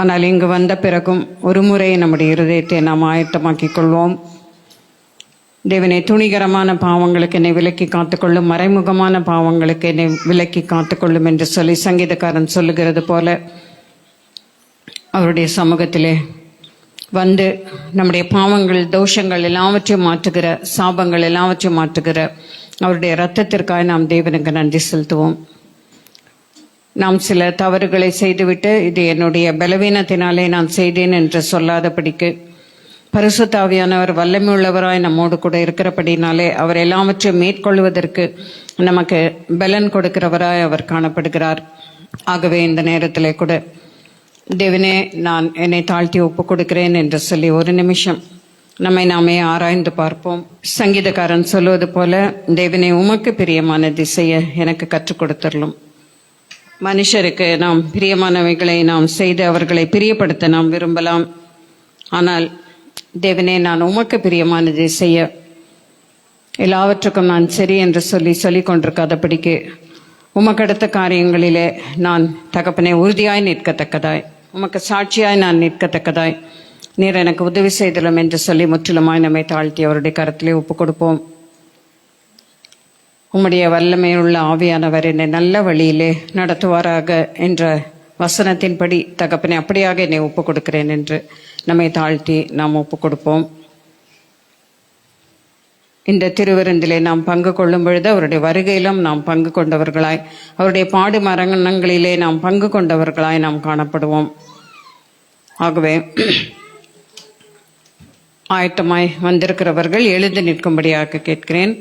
ஆனால் இங்கு வந்த பிறகும் ஒரு முறை நம்முடைய இருதயத்தை நாம் ஆயத்தமாக்கிக் கொள்வோம். தேவனை துணிகரமான பாவங்களுக்கு என்னை விலக்கி காத்துக்கொள்ளும், மறைமுகமான பாவங்களுக்கு என்னை விலக்கி காத்துக்கொள்ளும் என்று சொல்லி சங்கீதக்காரன் சொல்லுகிறது போல அவருடைய சமூகத்திலே வந்து நம்முடைய பாவங்கள், தோஷங்கள் எல்லாவற்றையும் மாற்றுகிற, சாபங்கள் எல்லாவற்றையும் மாற்றுகிற அவருடைய இரத்தத்திற்காக நாம் தேவனுக்கு நன்றி செலுத்துவோம். நாம் சில தவறுகளை செய்துவிட்டு இது என்னுடைய பலவீனத்தினாலே நான் செய்தேன் என்று சொல்லாதபடிக்கு பரிசுத்த ஆவியானவர் வல்லமை உள்ளவராய் நம்மோடு கூட இருக்கிறபடினாலே அவர் எல்லாவற்றையும் மேற்கொள்வதற்கு நமக்கு பலன் கொடுக்கிறவராய் அவர் காணப்படுகிறார். ஆகவே இந்த நேரத்திலே கூட தேவனே நான் என்னை தாழ்த்தி ஒப்பு கொடுக்கிறேன் என்று சொல்லி ஒரு நிமிஷம் நம்மை நாமே ஆராய்ந்து பார்ப்போம். சங்கீதக்காரன் சொல்வது போல, தேவனே உமக்கு பிரியமானதை செய்ய எனக்கு கற்றுக் கொடுத்துடலும். மனுஷருக்கு நாம் பிரியமானவைகளை நாம் செய்து அவர்களை பிரியப்படுத்த நாம் விரும்பலாம். ஆனால் தேவனே நான் உமக்கு பிரியமானதை செய்ய எல்லாவற்றுக்கும் நான் சரி என்று சொல்லிக் கொண்டிருக்காதபடிக்கு உமக்கடுத்த காரியங்களிலே நான் தகப்பனை உறுதியாய் நிற்கத்தக்கதாய், உமக்கு சாட்சியாய் நான் நிற்கத்தக்கதாய் நீர் எனக்கு உதவி செய்தலும் என்று சொல்லி முற்றிலுமாய் நம்மை தாழ்த்தி அவருடைய கரத்திலே ஒப்புக் கொடுப்போம். உம்முடைய வல்லமையுள்ள ஆவியானவர் என்னை நல்ல வழியிலே நடத்துவாராக என்ற வசனத்தின்படி தகப்பனை அப்படியாக என்னை ஒப்புக் கொடுக்கிறேன் என்று நம்மை தாழ்த்தி நாம் ஒப்புக் கொடுப்போம். இந்த திருவிருந்திலே நாம் பங்கு கொள்ளும் பொழுது அவருடைய வருகையிலும் நாம் பங்கு கொண்டவர்களாய், அவருடைய பாடு மரணங்களிலே நாம் பங்கு கொண்டவர்களாய் நாம் காணப்படுவோம். ஆகவே ஆயத்தமாய் வந்திருக்கிறவர்கள் எழுந்து நிற்கும்படியாக கேட்கிறேன்.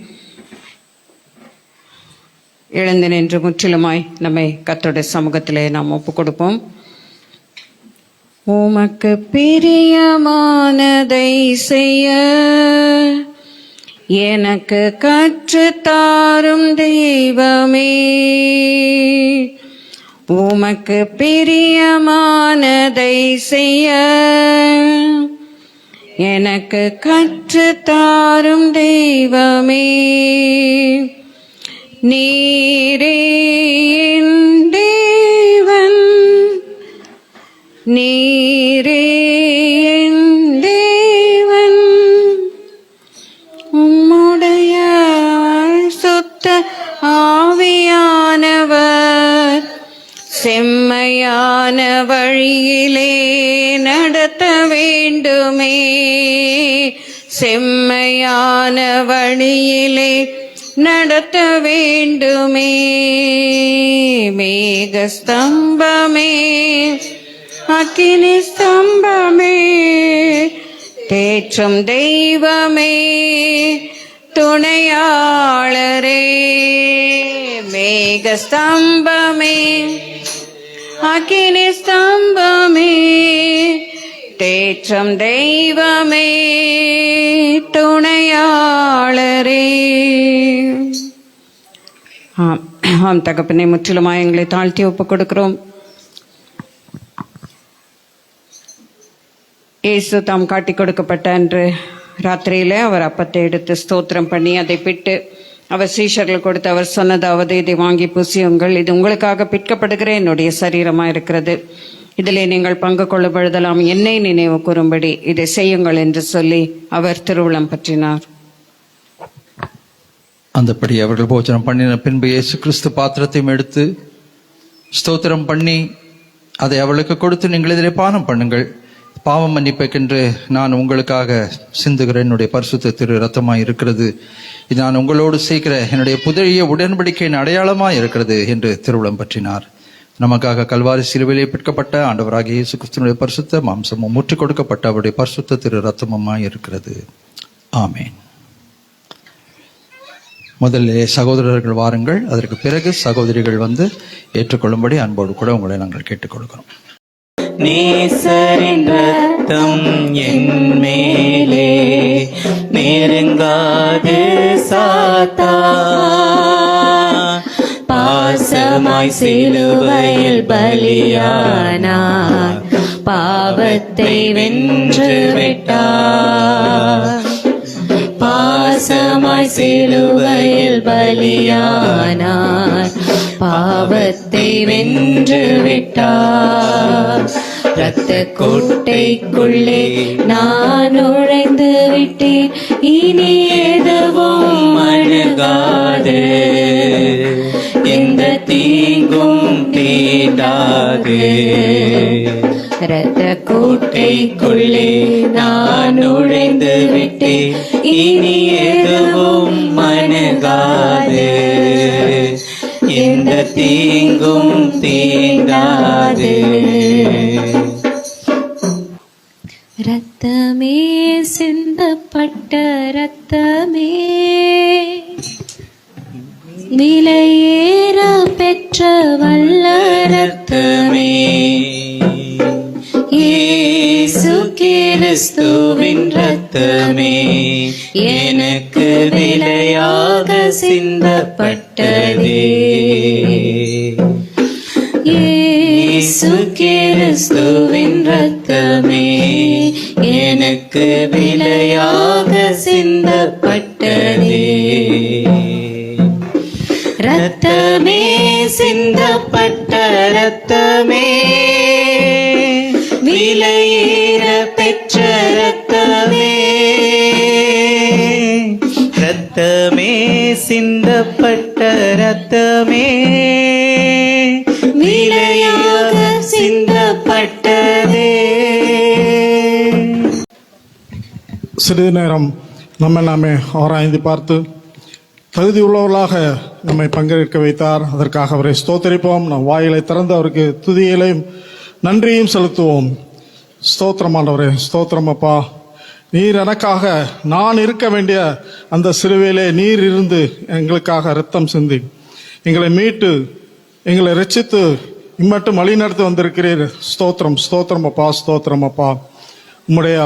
எழுந்து நின்று முற்றிலுமாய் நம்மை கர்த்தருடைய சமூகத்திலே நாம் ஒப்புக் கொடுப்போம். உமக்கு பிரியமானதை செய்ய எனக்கு கற்றுத்தாரும் தெய்வமே, உமக்கு பிரியமானதை செய்ய எனக்கு கற்றுத்தாரும் தெய்வமே, நீரே என் தேவன், நீரே என் தேவன், உம்முடைய சுத்த ஆவியானவர் செம்மையான வழியிலே நடத்த வேண்டுமே, செம்மையான வழியிலே நடத்த வேண்டுமே. மேக ஸ்தம்பமே, அக்கினி ஸ்தம்பமே, தேற்றும் தெய்வமே, துணையாளரே. மேக ஸ்தம்பமே, அக்கினி ஸ்தம்பமே, தேற்றும் தெய்வமே, துணையாளரே. ஆம் தகப்பனை, முற்றிலுமாய் எங்களை தாழ்த்தி ஒப்புக் கொடுக்கிறோம். இயேசு தாம் காட்டி கொடுக்கப்பட்ட அன்று ராத்திரியில அவர் அப்பத்தை எடுத்து ஸ்தோத்திரம் பண்ணி அதை பிட்டு அவர் சீஷர்கள் கொடுத்து அவர் சொன்னதாவது, இதை வாங்கி புசியுங்கள், இது உங்களுக்காக பிற்கப்படுகிற என்னுடைய சரீரமா இருக்கிறது, இதிலே நீங்கள் பங்கு கொள்ள பொழுதெல்லாம் என்னை நினைவு கூறும்படி இதை செய்யுங்கள் என்று சொல்லி அவர் திருவுளம் பற்றினார். அந்தப்படி அவர்கள் போஜனம் பண்ணின பின்பு இயேசு கிறிஸ்து பாத்திரத்தையும் எடுத்து ஸ்தோத்திரம் பண்ணி அதை அவளுக்கு கொடுத்து, நீங்கள் இதிலே பானம் பண்ணுங்கள், பாவம் மன்னிப்புக்கென்று நான் உங்களுக்காக சிந்துகிற என்னுடைய பரிசுத்த திரு ரத்தமாய் இருக்கிறது, இது நான் உங்களோடு செய்கிற என்னுடைய புதிய உடன்படிக்கையின் அடையாளமாய் இருக்கிறது என்று திருவுளம் பற்றினார். நமக்காக கல்வாரி சிலுவையிலே பிற்கப்பட்ட ஆண்டவராகிய இயேசு கிறிஸ்துவினுடைய பரிசுத்த மாம்சமும் முற்றுக் கொடுக்கப்பட்ட அவருடைய பரிசுத்த திரு ரத்தமுமாய் இருக்கிறது. ஆமேன். முதலிலே சகோதரர்கள் வாருங்கள், அதற்கு பிறகு சகோதரிகள் வந்து ஏற்றுக்கொள்ளும்படி அன்போடு கூட உங்களை நாங்கள் கேட்டுக்கொள்கிறோம். நேசரின் ரத்தம் என் மேலே நெருங்காது சாத்தா, பாசமாய் சிலுவையில் பலியானார், பாவத்தை வென்று விட்டார். பாசமாய் சிலுவையில் பலியானார், பாவத்தை வென்று விட்டார். இரத்த கோட்டைக்குள்ளே நான் நுழைந்து விட்டேன், இனி எதுவும் அணுகாது, எந்த தீங்கும் தீண்டாது. இரத்த கோட்டைக்குள்ளே நான் நுழைந்து விட்டேன், இனி எதுவும் அணுகாது, எந்த தீங்கும் தீண்டாது. ரத்தமே சிந்தப்பட்ட ரத்தமே, விலையேற பெற்ற வல்ல ரத்தமே, இயேசு கிறிஸ்துவின் ரத்தமே, எனக்கு விலையாக சிந்தப்பட்டதே. இயேசு கிறிஸ்துவின் ரத்தமே, எனக்கு விலையாக சிந்தப்பட்டதே. ரத்தமே சிந்தப்பட்ட ரத்தமே, விலையேற பெற்ற ரத்தமே, ரத்தமே சிந்தப்பட்ட ரத்தமே, விலையாக சிந்தப்பட்டதே. சிறிது நேரம் நாமே ஆராய்ந்து பார்த்து தகுதி உள்ளவர்களாக நம்மை பங்கேற்க வைத்தார். அதற்காக அவரை ஸ்தோத்தரிப்போம். நம் வாயிலை திறந்து அவருக்கு துதியையும் நன்றியும் செலுத்துவோம். ஸ்தோத்திரம் ஆண்டவரே, ஸ்தோத்திரம் அப்பா. நீர் எனக்காக நான் இருக்க வேண்டிய அந்த சிலுவையிலே நீர் இருந்து எங்களுக்காக இரத்தம் சிந்தி எங்களை மீட்டு எங்களை ரட்சித்து இம்மட்டும் வழி நடத்தி வந்திருக்கிறீர். ஸ்தோத்திரம், ஸ்தோத்திரம் அப்பா, ஸ்தோத்திரம் அப்பா. உம்முடைய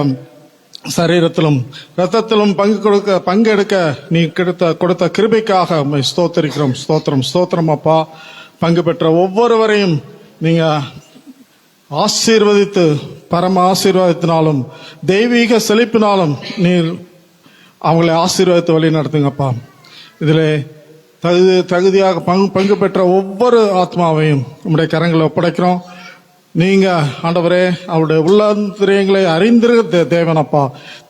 சரீரத்திலும் இரத்தத்திலும் பங்கெடுக்க நீ கொடுத்த கிருபைக்காக உம்மை ஸ்தோத்தரிக்கிறோம். ஸ்தோத்திரம், ஸ்தோத்திரம் அப்பா. பங்கு பெற்ற ஒவ்வொருவரையும் நீங்க ஆசீர்வதித்து பரம ஆசீர்வாதத்தினாலும் தெய்வீக செழிப்பினாலும் நீர் அவங்களை ஆசீர்வாதத்தை வழி நடத்துங்கப்பா. இதில் தகுதியாக பங்கு பெற்ற ஒவ்வொரு ஆத்மாவையும் உம்முடைய கரங்களை ஒப்படைக்கிறோம். நீங்க ஆண்டவரே அவருடைய உள்ளந்திரியங்களை அறிந்திருக்கிற தேவன் அப்பா,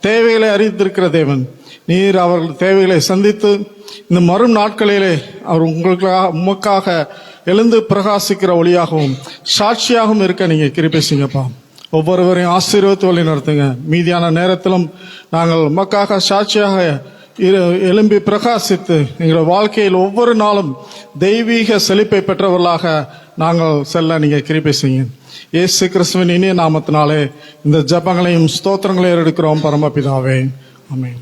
தேவைகளை அறிந்திருக்கிற தேவன். நீர் அவர்கள் தேவைகளை சந்தித்து இந்த மறும் நாட்களிலே அவர் உமக்காக எழுந்து பிரகாசிக்கிற ஒளியாகவும் சாட்சியாகவும் இருக்க நீங்க கிருபை செய்யுங்கப்பா. ஒவ்வொருவரையும் ஆசீர்வதித்து வழி நடத்துங்க. மீதியான நேரத்திலும் நாங்கள் உமக்காக சாட்சியாக எழும்பி பிரகாசித்து எங்கள் வாழ்க்கையில் ஒவ்வொரு நாளும் தெய்வீக செழிப்பை பெற்றவர்களாக நாங்கள் செல்ல நீங்க கிருபை செய்யுங்க. இயேசு கிறிஸ்துவின் இனிய நாமத்தினாலே இந்த ஜெபங்களையும் ஸ்தோத்திரங்களையும் எடுக்கிறோம் பரமபிதாவே. ஆமென்.